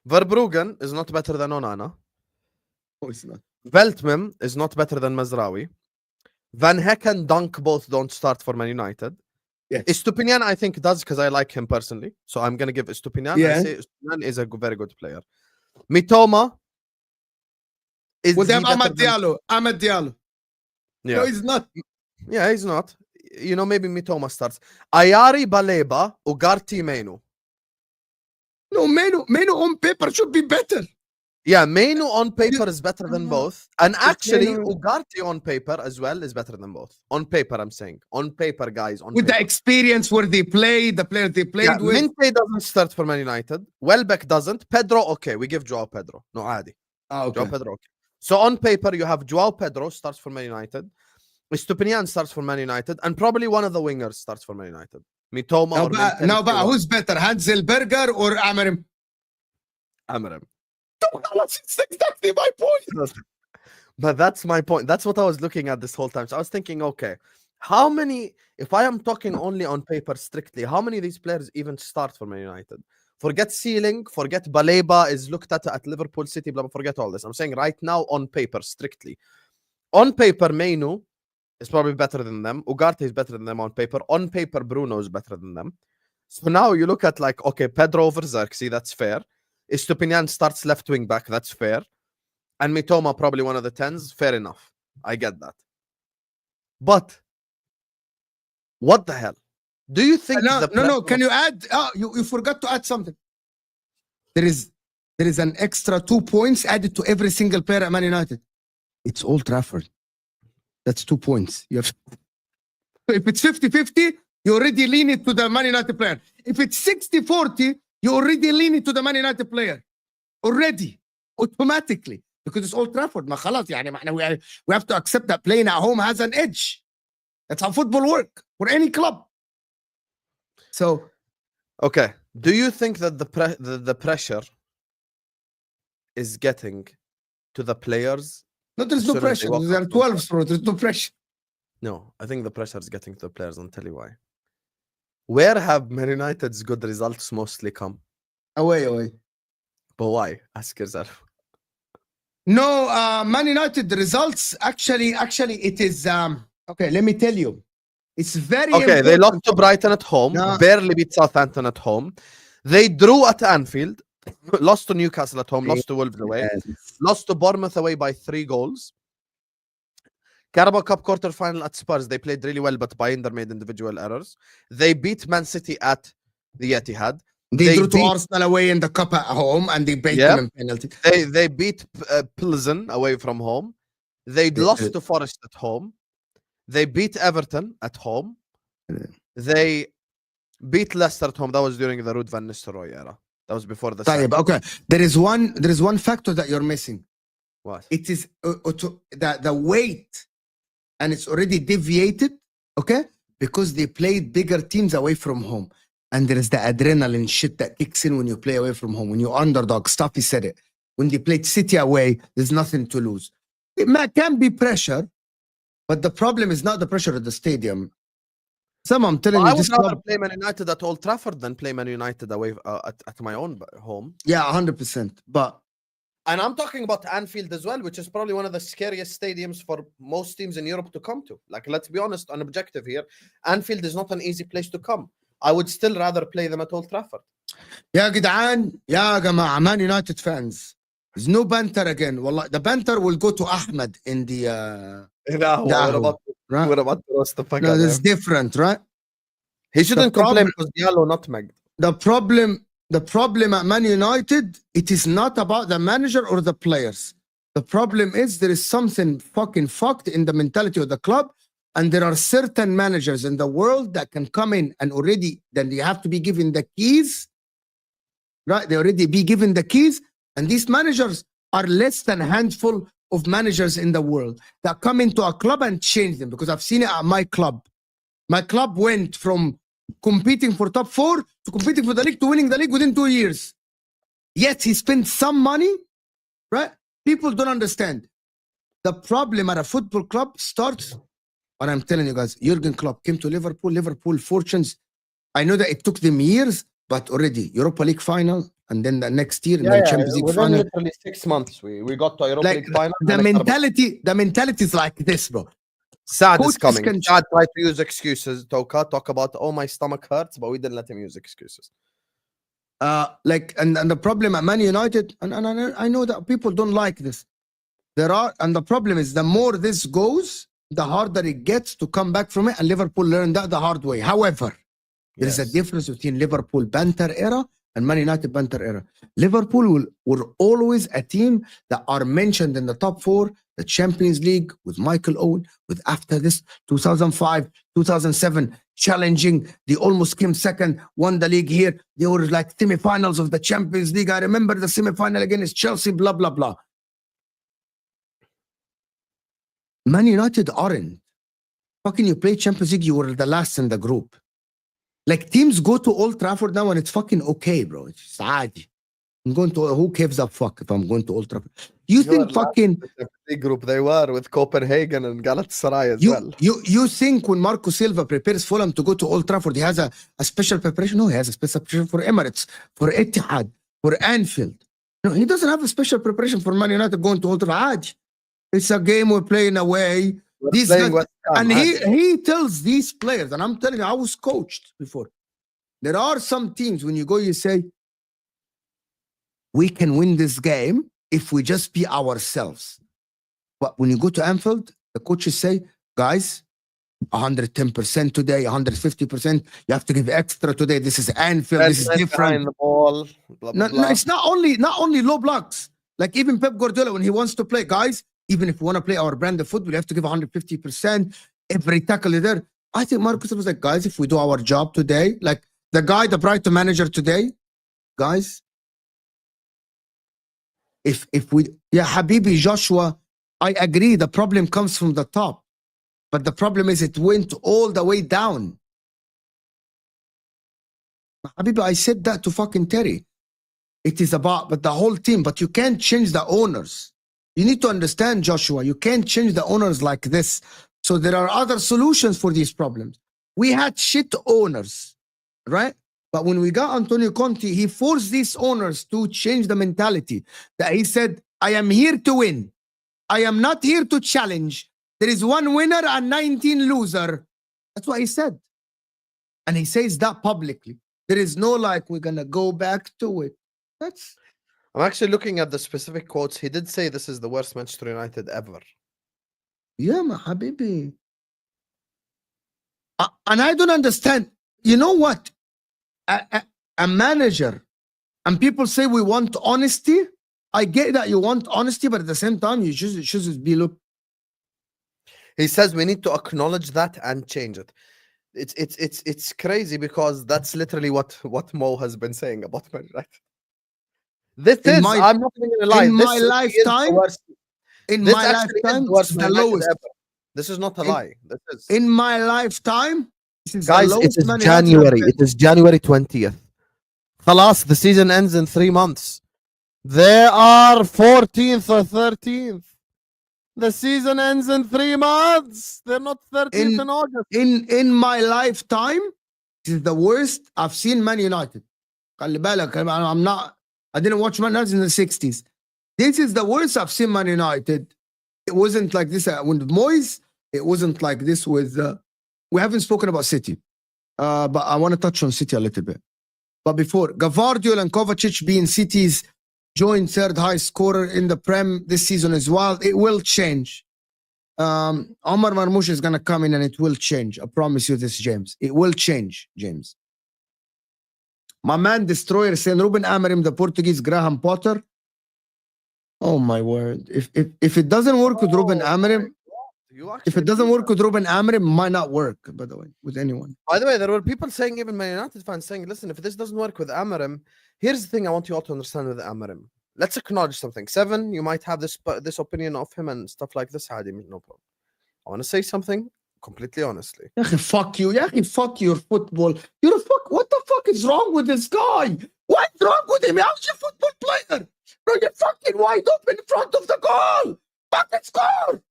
Verbruggen is not better than Onana. Oh, it's not. Veltman is not better than Mazraoui. Van Heck and Dunk both don't start for Man United. Yes. Estupinian, I think, does because I like him personally. So I'm going to give Estupinian. Yeah. I say Estupinian is a very good player. Mitoma is with them Ahmad Diallo. Yeah. No, he's not. Yeah, he's not. You know, maybe Mitoma starts. Ayari, Baleba, Ugarte, Mainu. No, Mainu on paper should be better. Yeah, Mainu on paper is better than both. And actually, Ugarte on paper as well is better than both. On paper, I'm saying. On paper, guys. With the experience where they play, the player they played with. Minte doesn't start for Man United. Welbeck doesn't. Pedro, okay. We give Joao Pedro. No, Adi. Okay. Joao Pedro, okay. So on paper, you have Joao Pedro starts for Man United. Estupinian starts for Man United. And probably one of the wingers starts for Man United. Mitoma now, who's better? Hanselberger or Amarim? Amarim. That's exactly my point. But that's my point. That's what I was looking at this whole time. So I was thinking, okay, how many, if I am talking only on paper strictly, how many of these players even start for Man United? Forget ceiling, forget Baleba is looked at Liverpool City, blah, blah, forget all this. I'm saying right now on paper strictly. On paper, Mainu is probably better than them. Ugarte is better than them on paper. On paper, Bruno is better than them. So now you look at like, okay, Pedro over Xerxes, that's fair. Estupinian starts left wing back, that's fair. And Mitoma probably one of the 10s, fair enough. I get that. But what the hell? Do you think no, can you add you forgot to add something. There is an extra 2 points added to every single player at Man United. It's Old Trafford. That's 2 points. You have if it's 50-50, you already lean it to the Man United player. If it's 60-40, you already lean it to the Man United player. Already. Automatically. because it's Old Trafford. ما خلاص يعني ما احنا we have to accept that playing at home has an edge. That's how football work for any club. So Okay. Do you think that the pressure is getting to the players? no, there's As no soon as they pressure. walk There are up to 12, so there's no pressure. No, I think the pressure is getting to the players. I'll tell you why. Where have Man United's good results mostly come? Away. But why? Ask yourself. No, Man United the results actually it is okay. Let me tell you, it's very Okay, they important. lost to Brighton at home, No. barely beat Southampton at home. They drew at Anfield, lost to Newcastle at home, lost to Wolves away, Yes. lost to Bournemouth away by 3 goals. Carabao Cup quarter-final at Spurs, they played really well, but Binder made individual errors. They beat Man City at the Etihad. They drew to beat- Arsenal away in the cup at home, and they beat Yeah. them in penalty. They beat Pilsen away from home. They lost to Forest at home. They beat Everton at home. Yeah. They beat Leicester at home. That was during the Ruud van Nistelrooy era. That was before the طيب, sack. okay. There is one factor that you're missing. What? It is the weight, and it's already deviated. Okay, because they played bigger teams away from home, and there is the adrenaline shit that kicks in when you play away from home. When you're underdog, Staffy said it. When they played City away, there's nothing to lose. It can be pressure, but the problem is not the pressure at the stadium. I'm telling I you, would this rather club, play Man United at Old Trafford than play Man United away at my own home. yeah, 100%. But And I'm talking about Anfield as well, which is probably one of the scariest stadiums for most teams in Europe to come to. Like, let's be honest, on objective here, Anfield is not an easy place to come. I would still rather play them at Old Trafford. يا جدعان يا جماعة Man United fans, there's no banter again. Wallah, the banter will go to Ahmed in the right? We're about to roast the fuck No, out this is of him. different, right? He shouldn't complain problem- because Diallo nutmegged. The problem at Man United, it is not about the manager or the players. The problem is there is something fucking fucked in the mentality of the club, and there are certain managers in the world that can come in and already then they have to be given the keys, right? They already be given the keys, and these managers are less than a handful of managers in the world that come into a club and change them, because I've seen it at my club. My club went from competing for top 4 to competing for the league to winning the league within 2 years. Yet he spent some money, right? People don't understand. The problem at a football club starts, and I'm telling you guys, Jurgen Klopp came to Liverpool fortunes. I know that it took them years, but already Europa League final, and then the next year, and then Champions League within final. literally 6 months, we got to Europa Like League final. the mentality is like this, bro. Saad is Coaches coming. can- Saad tried to use excuses. Talk about, oh, my stomach hurts, but we didn't let him use excuses. And the problem at Man United, and I know that people don't like this. And the problem is the more this goes, the harder it gets to come back from it, and Liverpool learned that the hard way. However, there is a difference between Liverpool banter era and Man United banter era. Liverpool were always a team that are mentioned in the top 4, the Champions League with Michael Owen, with after this 2005, 2007, challenging. They almost came second, won the league here. They were like semi-finals of the Champions League. I remember the semi-final against Chelsea, blah, blah, blah. Man United aren't. Fucking you play Champions League, you were the last in the group. Like teams go to Old Trafford now and it's fucking okay, bro. It's just عادي. I'm going to, who gives a fuck if I'm going to Old Trafford? You think fucking big group they were with Copenhagen and Galatasaray as well. You think when Marco Silva prepares Fulham to go to Old Trafford, he has a special preparation? No, he has a special preparation for Emirates, for Etihad, for Anfield. No, he doesn't have a special preparation for Man United going to Old Trafford. It's a game we're playing away. And he tells these players, and I'm telling you, I was coached before. There are some teams when you go, you say, we can win this game if we just be ourselves. But when you go to Anfield, the coaches say, guys, 110% today, 150%. You have to give extra today. This is Anfield. This is different. The ball, blah, blah, no, it's not only low blocks. Like even Pep Guardiola, when he wants to play, guys, even if we want to play our brand of football, we have to give 150%. Every tackle is there. I think Marcus was like, guys, if we do our job today, like the guy, the Brighton manager today, guys, if we, yeah, Habibi, Joshua, I agree. The problem comes from the top, but the problem is it went all the way down. Habibi, I said that to fucking Terry. It is about but the whole team, but you can't change the owners. You need to understand, Joshua, you can't change the owners like this. So there are other solutions for these problems. We had shit owners, right? But when we got Antonio Conte, he forced these owners to change the mentality. That he said, I am here to win. I am not here to challenge. There is one winner and 19 loser. That's what he said. And he says that publicly. There is no like, we're going to go back to it. That's I'm actually looking at the specific quotes. He did say this is the worst Manchester United ever. yeah, my habibi. And I don't understand. You know what? A manager, and people say we want honesty. I get that you want honesty, but at the same time, you should be look. He says we need to acknowledge that and change it. It's crazy because that's literally what Mo has been saying about Man United. This In is my- I'm not even gonna lie. in This my really is the lifetime, worst- In this my actually is lifetime, the worst it's Man the United lowest. ever. This is not a lie. This is In my lifetime, this is guys. the It lowest is Man United I've January. been. It is January 20th. Khalas, the season ends in 3 months. They are 14th or 13th. The season ends in 3 months. They're not 13th in August. In my lifetime, this is the worst I've seen Man United. خلي بالك, I'm not. I didn't watch Man United in the 60s. This is the worst I've seen Man United. It wasn't like this with Moyes. It wasn't like this with. We haven't spoken about City, but I want to touch on City a little bit. But before, Gavardiol and Kovacic being City's joint third highest scorer in the Prem this season as well, it will change. Omar Marmoush is going to come in and it will change. I promise you this, James. It will change, James. My man Destroyer saying Ruben Amorim, the Portuguese Graham Potter. Oh my word! If it doesn't work with Ruben Amorim, if it doesn't work with Ruben Amorim, might not work. By the way, with anyone. By the way, there were people saying, even Man United fans saying, listen, if this doesn't work with Amorim, here's the thing I want you all to understand with Amorim. Let's acknowledge something. 7, you might have this opinion of him and stuff like this. Hadi, no problem. I want to say something completely honestly. يا أخي, fuck you. يا أخي, fuck your football. You're a fuck. What the fuck is wrong with this guy? What's wrong with him? How's your football player? Bro, you're fucking wide open in front of the goal. Fucking score.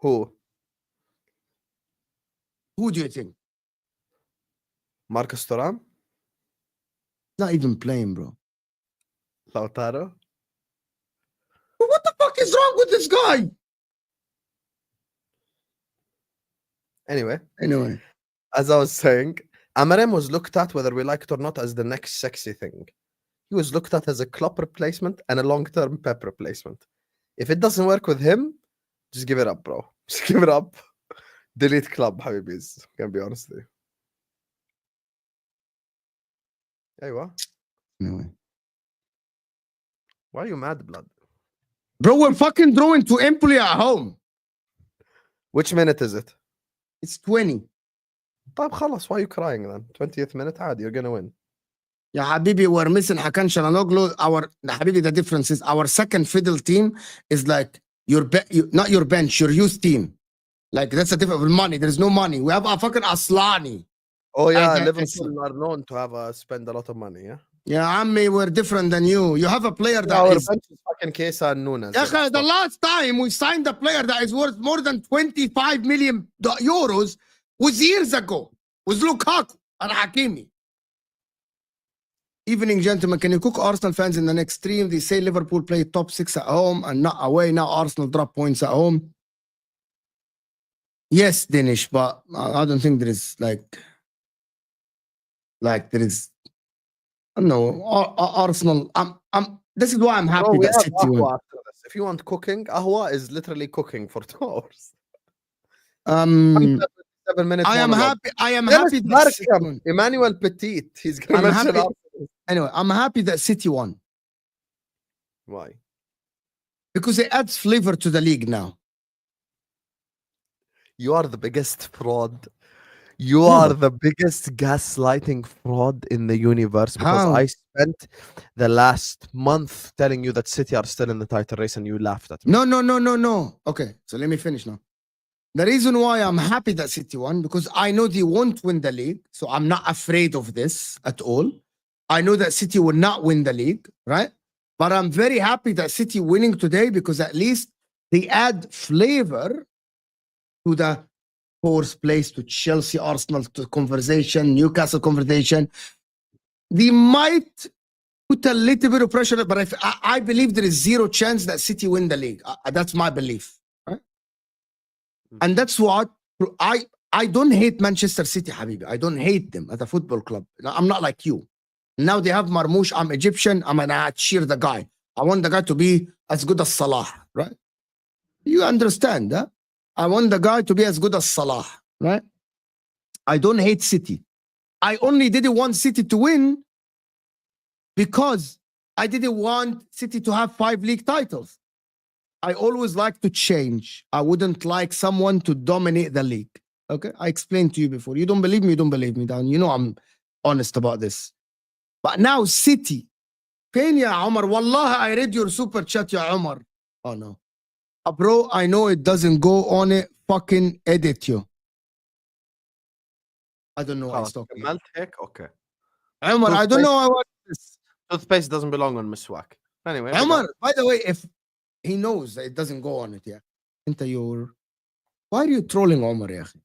Who? Who do you think? Marcus Thuram? Not even playing, bro. Lautaro? What the fuck is wrong with this guy? Anyway, Anyway, as I was saying, Amorim was looked at, whether we like it or not, as the next sexy thing. He was looked at as a Klopp replacement and a long-term Pep replacement. If it doesn't work with him, just give it up, bro. Just give it up. Delete club, Habibis. Can be honest with you. Aywa. anyway. Why are you mad, blood? Bro, we're fucking drawing to Empoli at home. Which minute is it? It's 20. طيب خلاص, why are you crying then? 20th minute, عادي, you're gonna win. Yeah, Habibi, we're missing Hakan Çalhanoğlu. Habibi, the difference is our second fiddle team is like not your bench, your youth team. Like, that's a different money. There's no money. We have a fucking Aslani. Oh yeah, And- Liverpool are known to have spend a lot of money, yeah? Yeah, Ammi, we're different than you. You have a player that Our is. bench is fucking Kesa and Nunes. Yeah, the last time we signed a player that is worth more than 25 million euros was years ago. Was Lukaku and Hakimi. Evening, gentlemen. Can you cook Arsenal fans in the next stream? They say Liverpool play top 6 at home and not away. Now Arsenal drop points at home. Yes, Danish, but I don't think there is like there is. No, Arsenal. This is why I'm happy we that have City Ahwa won. after this. If you want cooking, Ahwa is literally cooking for 2 hours. 7 minutes. I am monologue. happy. I am Dennis happy that City Bergkamp, won. Emmanuel Petit. He's gonna I'm mention happy. Arsenal. Anyway, I'm happy that City won Why? because it adds flavor to the league now. You are the biggest fraud. You No, are but the biggest gaslighting fraud in the universe because how? I spent the last month telling you that City are still in the title race and you laughed at me. No. Okay, so let me finish now. The reason why I'm happy that City won, because I know they won't win the league. So I'm not afraid of this at all. I know that City will not win the league, right? But I'm very happy that City winning today because at least they add flavor to the fourth place, to Chelsea, Arsenal to conversation, Newcastle conversation. They might put a little bit of pressure, but I believe there is zero chance that City win the league. That's my belief. Right? And that's what I don't hate Manchester City, Habibi. I don't hate them as a football club. I'm not like you. Now they have Marmoush. I'm Egyptian. I'm gonna cheer the guy. I want the guy to be as good as Salah, right? You understand, huh? I want the guy to be as good as Salah, right? I don't hate City. I only didn't want City to win because I didn't want City to have 5 league titles. I always like to change. I wouldn't like someone to dominate the league. Okay, I explained to you before. You don't believe me, you don't believe me, Dan. You know I'm honest about this. But now City. فين يا عمر? والله I read your super chat يا عمر. Oh no. Bro, I know it doesn't go on it. Fucking edit you. I don't know what he's خلاص talking about. كملت هيك اوكي. Umar, I don't know what this. Toothpaste doesn't belong on Miswak. Anyway, we Umar, got- by the way, if he knows that it doesn't go on it, yeah. Why are you trolling Omar, ya akhi?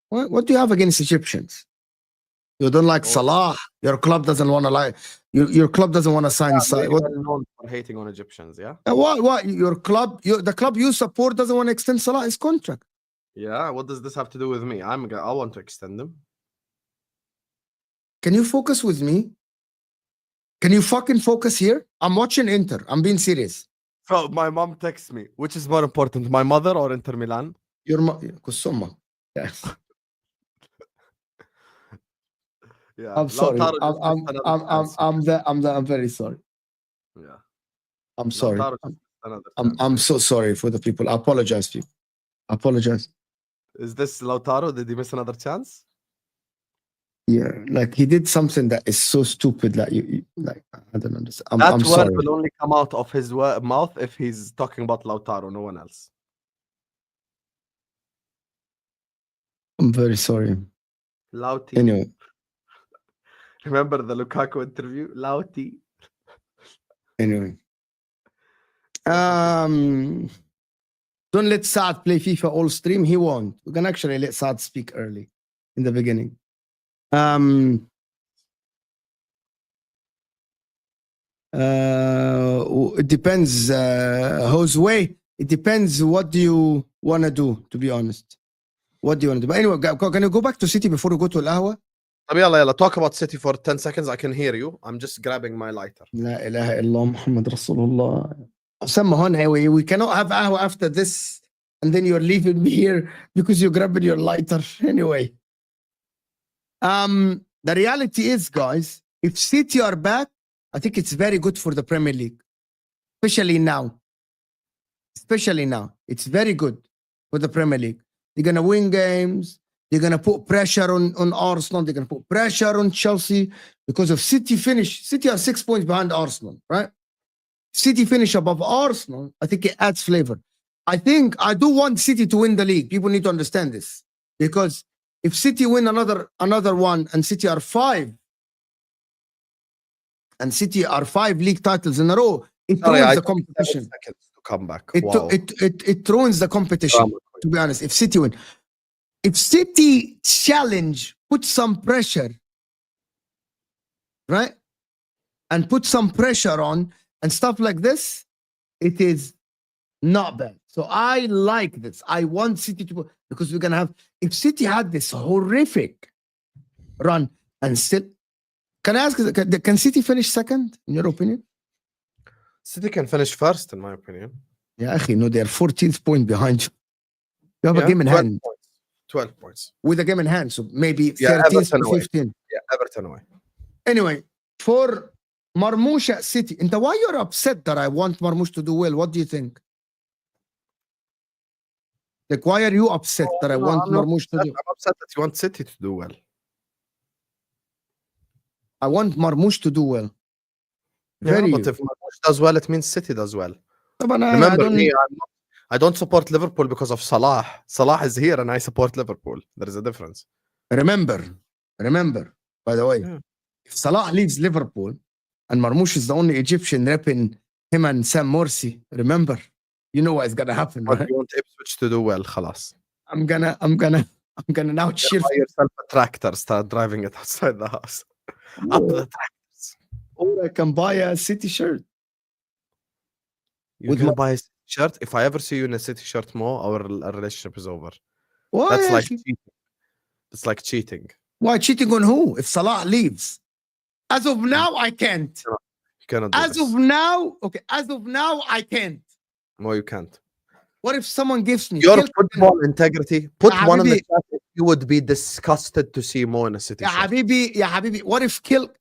What do you have against Egyptians? You don't like Oh. Salah. Your club doesn't want to like. Your club doesn't want to sign. I'm really well known for hating on Egyptians, yeah? What? Your club, the club you support doesn't want to extend Salah his contract. Yeah, what does this have to do with me? I want to extend them. Can you focus with me? Can you fucking focus here? I'm watching Inter. I'm being serious. So my mom texts me, which is more important, my mother or Inter Milan? Your Kusuma. Yes. Yeah. I'm sorry. Lautaro just missed another chance. I'm very sorry. Yeah. I'm sorry. Lautaro just missed another chance. I'm so sorry for the people. I apologize to you. I apologize. Is this Lautaro? Did he miss another chance? Yeah, like he did something that is so stupid that you like. I don't understand. That I'm word sorry. will only come out of his mouth if he's talking about Lautaro, no one else. I'm very sorry. Lauti. Anyway, Remember the Lukaku interview? Lauti. anyway. Don't let Saad play FIFA all stream. He won't. We can actually let Saad speak early in the beginning. It depends whose way. It depends what do you want to do, to be honest. What do you want to do? But anyway, can you go back to City before we go to Al-Ahwa? يلا talk about City for 10 seconds. I can hear you. I'm just grabbing my lighter. La ilaha illallah Muhammad Rasulullah. We cannot have Ahwa after this, and then you're leaving me here because you're grabbing your lighter. Anyway. The reality is, guys, if City are back, I think it's very good for the Premier League. Especially now. It's very good for the Premier League. They're gonna win games. They're gonna put pressure on Arsenal. They're gonna put pressure on Chelsea because of City finish. City are 6 points behind Arsenal, right? City finish above Arsenal. I think it adds flavor. I do want City to win the league. People need to understand this because if City win another one and City are 5 league titles in a row, it ruins the competition. Seconds to come back. It ruins the competition. To be honest, if City win. If City challenge, put some pressure, right? And put some pressure on and stuff like this, it is not bad. So I like this. I want City to, because we're going to have, if City had this horrific run and still, can I ask, can City finish second, in your opinion? City can finish first, in my opinion. Yeah, akhi, no, they're 14th point behind you. You have a game in 12 hand. Points. 12 points. With a game in hand, so maybe 13th to 15th. Yeah, Everton away. Anyway, for Marmoush at City, and why you're upset that I want Marmoush to do well? What do you think? Like, why are you upset that I No, want I'm not Marmoush to upset. do? I'm upset that you want City to do well. I want Marmoush to do well. Yeah, Very. but if Marmoush does well, it means City does well. طبعاً I Remember don't. me, I don't support Liverpool because of Salah. Salah is here and I support Liverpool. There is a difference. Remember, by the way, Yeah. if Salah leaves Liverpool and Marmoush is the only Egyptian repping him and Sam Morsi, remember, you know what's gonna happen, But right? you want Ipswich to do well, خلاص. I'm gonna now cheer Buy yourself a tractor, start driving it outside the house. Up the tractors. or I can buy a City shirt. You're With gonna buy a shirt? If I ever see you in a City shirt more, our relationship is over. Why? That's like actually? cheating. It's like cheating. Why cheating on who? If Salah leaves, as of now, I can't. You cannot do As this. of now, okay. As of now, I can't. No, you can't. What if someone gives me Your Kilk- football integrity. Put Ya one in the Habibi. chat. You would be disgusted to see Mo in a City Ya shirt. Habibi, what if Kilk?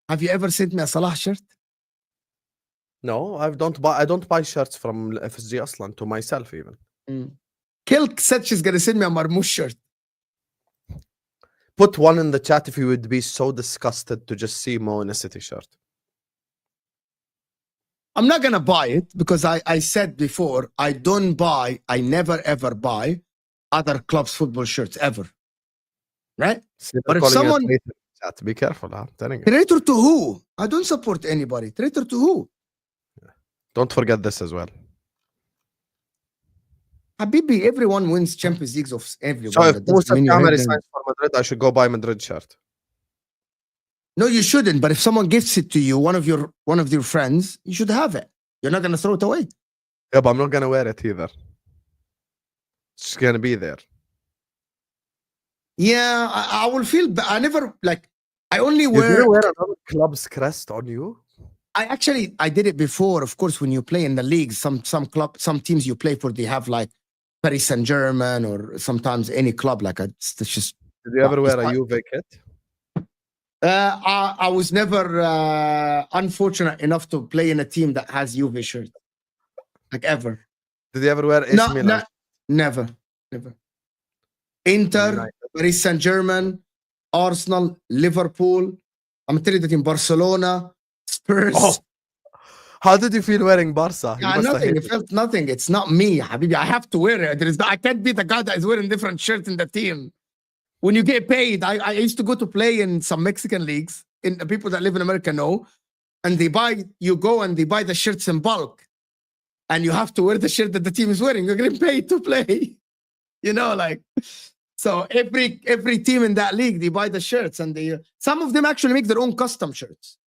Have you ever sent me a Salah shirt? No, I don't buy shirts from FSG Aslan to myself even. Kilk said she's gonna send me a Marmoush shirt. Put one in the chat if you would be so disgusted to just see Mo in a City shirt. I'm not gonna buy it because I said before I never ever buy other clubs' football shirts ever. Right? But if Calling you a someone traitor in the chat, be careful, huh? I'm telling you. traitor to who? I don't support anybody. Traitor to who? Don't forget this as well. Habibi, everyone wins Champions Leagues of everyone. So if That doesn't Musa mean you hate Kamari them. signs for Madrid, I should go buy Madrid shirt. No, you shouldn't. But if someone gifts it to you, one of your friends, you should have it. You're not gonna throw it away. Yeah, but I'm not gonna wear it either. It's just gonna be there. Yeah, I will feel. I never like. I only You wear. didn't wear another club's crest on you? I did it before. Of course, when you play in the leagues, some teams you play for, they have like Paris Saint-Germain or sometimes any club. Like it's just. Did you ever wear a Juve kit? I was never unfortunate enough to play in a team that has Juve shirt, like ever. Did you ever wear AC Milan? Never. Inter, United. Paris Saint-Germain, Arsenal, Liverpool. I'm telling you that in Barcelona, Spurs. Oh. How did you feel wearing Barca? Nothing. It felt nothing. It's not me, Habibi. I have to wear it. I can't be the guy that is wearing different shirts in the team. When you get paid, I used to go to play in some Mexican leagues. In the people that live in America know, and you go and they buy the shirts in bulk, and you have to wear the shirt that the team is wearing. You're getting paid to play, like. So every team in that league, they buy the shirts, and some of them actually make their own custom shirts.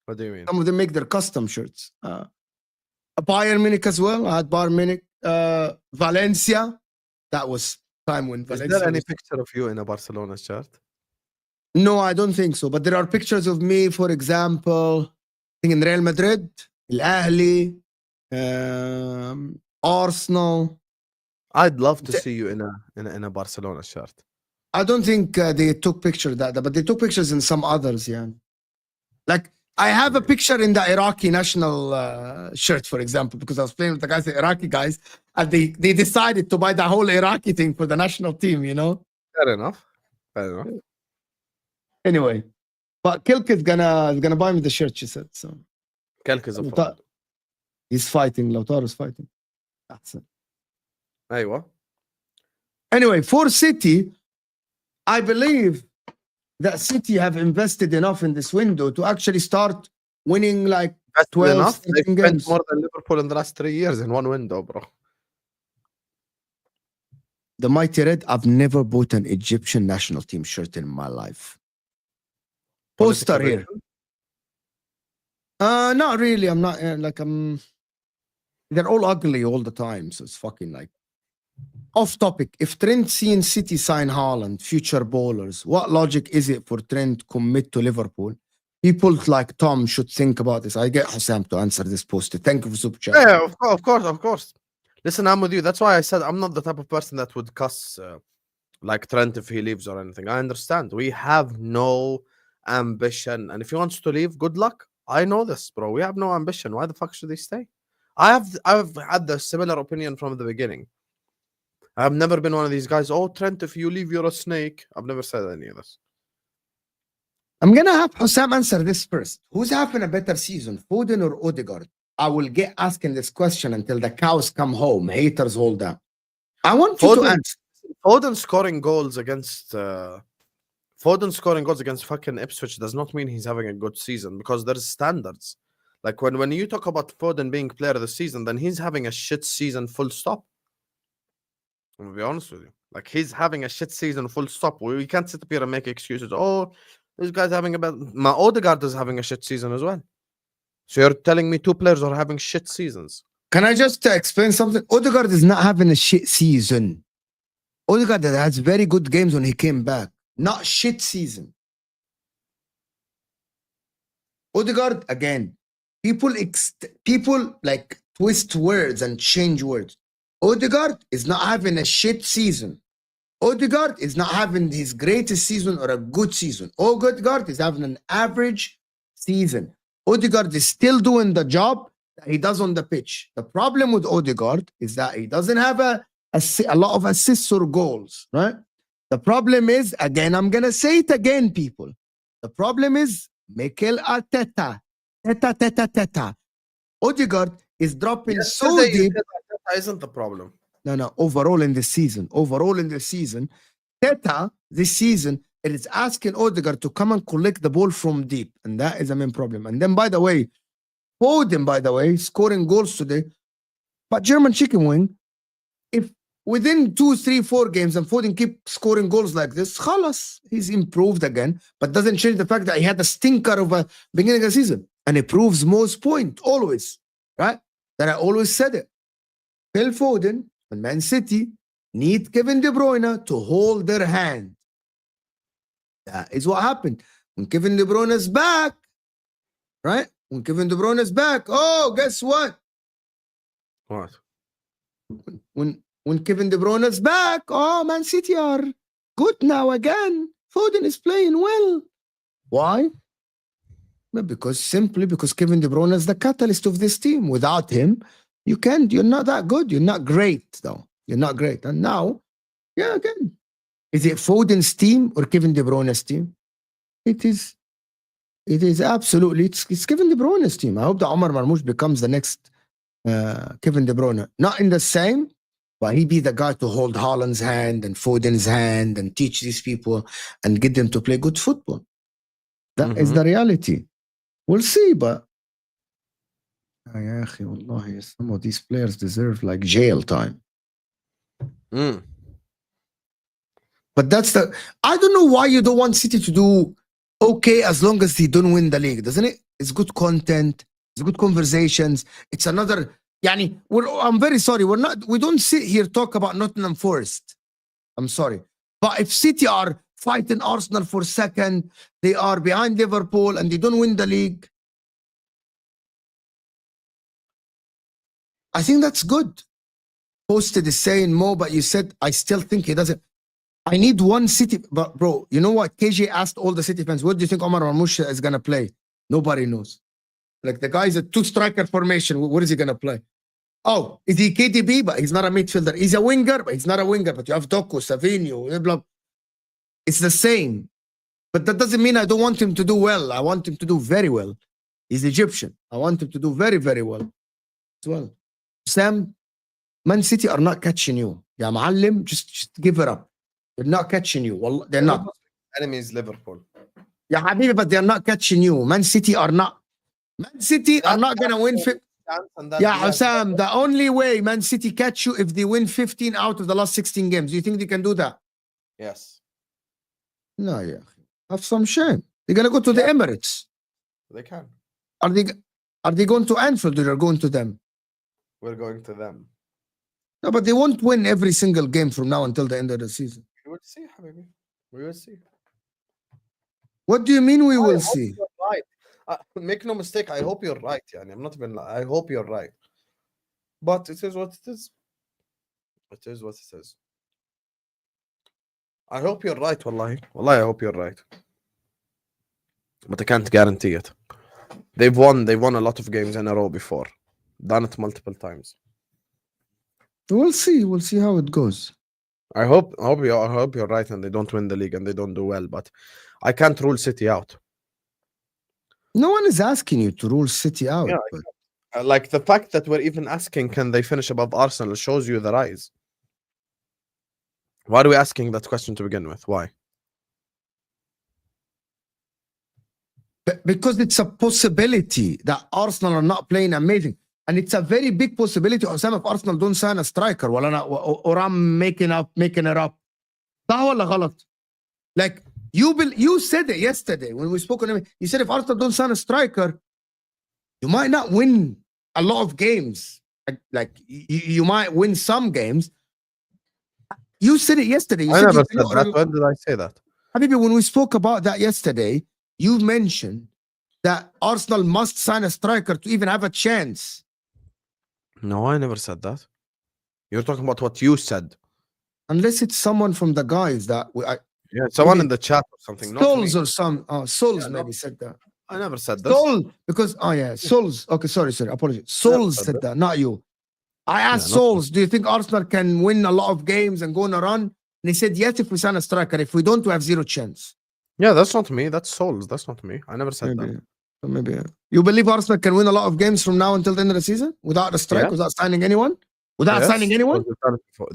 What do you mean? Some of them make their custom shirts. Bayern Munich as well. I had Bayern Munich. Valencia. That was time when Valencia. Is there any picture of you in a Barcelona shirt? No, I don't think so. But there are pictures of me, for example, I think in Real Madrid, Al Ahly, Arsenal. I'd love to see you in a Barcelona shirt. I don't think they took pictures but they took pictures in some others. Yeah, like I have a picture in the Iraqi national shirt, for example, because I was playing with the Iraqi guys, and they decided to buy the whole Iraqi thing for the national team. Fair enough. Anyway, but Kilk is gonna buy me the shirt. She said so. Kilk is a fraud. He's fighting. Lautaro's fighting. That's it. Aywa. Anyway, for City, I believe that City have invested enough in this window to actually start winning like 12 They spent games. more than Liverpool in the last 3 years in one window, bro. The Mighty Red, I've never bought an Egyptian national team shirt in my life. Poster here. Not really. I'm not they're all ugly all the time. So it's fucking like off topic. If Trent seen City sign Haaland, future bowlers, what logic is it for Trent commit to Liverpool? People like Tom should think about this. I get Husam to answer this poster. Thank you for super chat. Yeah, of course. Listen, I'm with you. That's why I said I'm not the type of person that would cuss like Trent if he leaves or anything. I understand. We have no ambition, and if he wants to leave, good luck. I know this, bro. We have no ambition. Why the fuck should he stay? I've had the similar opinion from the beginning. I've never been one of these guys. Oh, Trent, if you leave, you're a snake. I've never said any of this. I'm gonna have Husam answer this first. Who's having a better season, Foden or Odegaard? I will get asking this question until the cows come home. Haters hold up. I want you to Foden, answer. Foden scoring goals against fucking Ipswich does not mean he's having a good season, because there's standards. Like when you talk about Foden being player of the season, then he's having a shit season, full stop. I'm gonna be honest with you. Like, he's having a shit season, full stop. We can't sit up here and make excuses. Oh, this guy's having a bad. My Odegaard is having a shit season as well. So you're telling me two players are having shit seasons? Can I just explain something? Odegaard is not having a shit season. Odegaard has very good games when he came back. Not shit season. Odegaard, again, people like twist words and change words. Odegaard is not having a shit season. Odegaard is not having his greatest season or a good season. Odegaard is having an average season. Odegaard is still doing the job that he does on the pitch. The problem with Odegaard is that he doesn't have a lot of assists or goals, right? The problem is, again, I'm going to say it again, people. The problem is Mikel Arteta. Teta. Odegaard is dropping so deep. That isn't the problem. No, overall in the season, Teta, this season, it is asking Odegaard to come and collect the ball from deep. And that is the main problem. And then, by the way, Foden, scoring goals today. But German chicken wing, if within 2, 3, 4 games and Foden keep scoring goals like this, khalas, he's improved again. But doesn't change the fact that he had a stinker of a beginning of the season. And it proves most point, always, right? That I always said it. Phil Foden and Man City need Kevin De Bruyne to hold their hand. That is what happened. When Kevin De Bruyne is back, right? When Kevin De Bruyne is back, oh, guess what? What? When Kevin De Bruyne is back, oh, Man City are good now again. Foden is playing well. Why? Simply because Kevin De Bruyne is the catalyst of this team. Without him, you're not that good. You're not great, though. You're not great. And now, yeah, again, is it Foden's team or Kevin De Bruyne's team? It is absolutely, it's Kevin De Bruyne's team. I hope that Omar Marmoush becomes the next Kevin De Bruyne. Not in the same, but he be the guy to hold Haaland's hand and Foden's hand and teach these people and get them to play good football. That is the reality. We'll see, but some of these players deserve like jail time. But that's I don't know why you don't want City to do okay as long as they don't win the league, doesn't it? It's good content, it's good conversations. It's another, I'm very sorry, we don't sit here talk about Nottingham Forest. I'm sorry. But if City are fighting Arsenal for second, they are behind Liverpool and they don't win the league, I think that's good. Posted is saying Mo, but you said, I still think he doesn't. I need one City, but bro, you know what? KJ asked all the City fans, what do you think Omar Marmoush is going to play? Nobody knows. Like, the guy's a 2-striker formation. What is he going to play? Oh, is he KDB? But he's not a midfielder. He's a winger, but he's not a winger. But you have Doku, Savinho, blah. It's the same. But that doesn't mean I don't want him to do well. I want him to do very well. He's Egyptian. I want him to do very, very well as well. Sam, Man City are not catching you. Ya Ma'allim, just give it up. They're not catching you. Well, they're not. Enemy is Liverpool. Yeah, Habibi, but they're not catching you. Man City are not. Man City are not going to win. Yeah, Husam, the only way Man City catch you if they win 15 out of the last 16 games. Do you think they can do that? Yes. No, yeah. Have some shame. They're going to go to the Emirates. They can. Are they going to Anfield or they're going to them? We're going to them. No, but they won't win every single game from now until the end of the season. We will see, Habibi. We will see. What do you mean we will see? Right. Make no mistake. I hope you're right. I'm not even. I hope you're right. But it is what it is. It is what it is. I hope you're right. Wallahi, I hope you're right. But I can't guarantee it. They've won a lot of games in a row before. Done it multiple times. We'll see how it goes. I hope you're right and they don't win the league and they don't do well, but I can't rule City out. No one is asking you to rule City out. Yeah, But Like the fact that we're even asking can they finish above Arsenal shows you the rise. Why are we asking that question to begin with? Why? because it's a possibility that Arsenal are not playing amazing. And it's a very big possibility, Osama, if Arsenal don't sign a striker, or I'm making it up. صح ولا غلط? Like you said it yesterday when we spoke on it. You said if Arsenal don't sign a striker, you might not win a lot of games. Like you might win some games. You said it yesterday. You I said never you said that. When did I say that? Habibi, when we spoke about that yesterday, you mentioned that Arsenal must sign a striker to even have a chance. No, I never said that. You're talking about what you said. Unless it's someone from the guys that Yeah, someone maybe in the chat or something. Not Souls me. or some Souls Yeah, maybe no. said that. I never said this. Soul, because Souls. Okay, sorry, apologies. Souls said said that. that, not you. I asked Yeah, not Souls, do you think Arsenal can win a lot of games and go on a run? And he said yes if we sign a striker. If we don't, we have zero chance. Yeah, that's not me. That's Souls. That's not me. I never said that. Maybe. You believe Arsenal can win a lot of games from now until the end of the season without a strike, Yes. without signing anyone? Without signing anyone?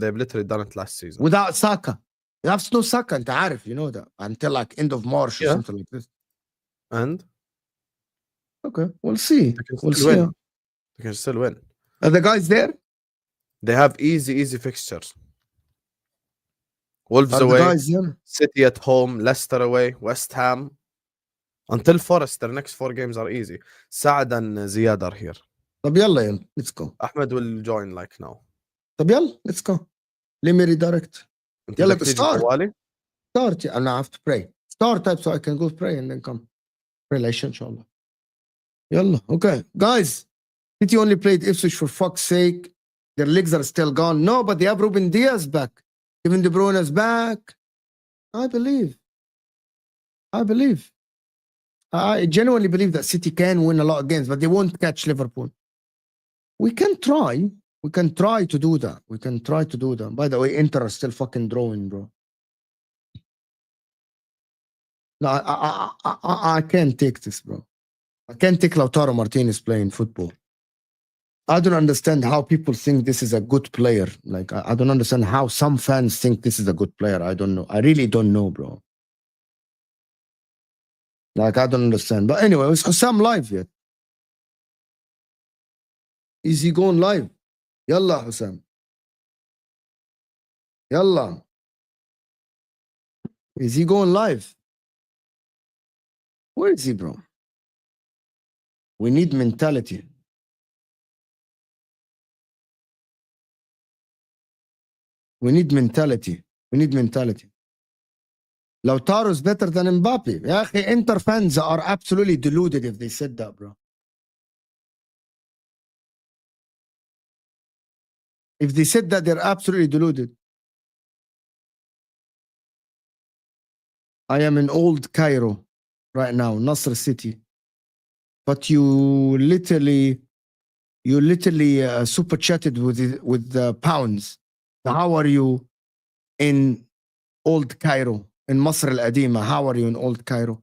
They've literally done it last season. Without Saka. You have no Saka, انت عارف, you know that. Until like end of March or Yeah. something like this. And Okay, we'll see. they can We'll still see. win. They can still win. Are the guys there? They have easy fixtures. Wolves Are the away, guys there? City at home, Leicester away, West Ham. Until Forest, their next 4 games are easy. Saad and Ziyad are here. طب يلا, let's go. Ahmed will join like now. طب يلا, let's go. Let me redirect. انت يلا, بدك تيجي start. طوالي؟ Start. And I have to pray. Start type so I can go pray and then come. Pray العشاء إن شاء الله. يلا, okay. Guys, City only played Ipswich for fuck's sake. Their legs are still gone. No, but they have Ruben Diaz back. Kevin De Bruyne is back. I believe. I genuinely believe that City can win a lot of games, but they won't catch Liverpool. We can try. We can try to do that. By the way, Inter are still fucking drawing, bro. No, I can't take this, bro. I can't take Lautaro Martinez playing football. I don't understand how people think this is a good player. Like, I don't understand how some fans think this is a good player. I don't know. I really don't know, bro. Like, I don't understand. But anyway, is Husam live yet? Is he going live? Yalla, Husam. Yalla. Is he going live? Where is he, bro? We need mentality. We need mentality. Lautaro is better than Mbappe. يا أخي, Inter fans are absolutely deluded if they said that, bro. If they said that, they're absolutely deluded. I am in Old Cairo right now, Nasr City. But you literally super chatted with the pounds. How are you in Old Cairo? In Masr al-Adima, how are you in Old Cairo?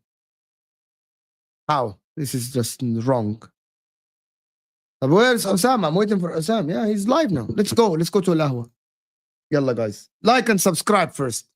How? This is just wrong. But where's Osama? I'm waiting for Osama. Yeah, he's live now. Let's go to Lahwa. Yalla, guys. Like and subscribe first.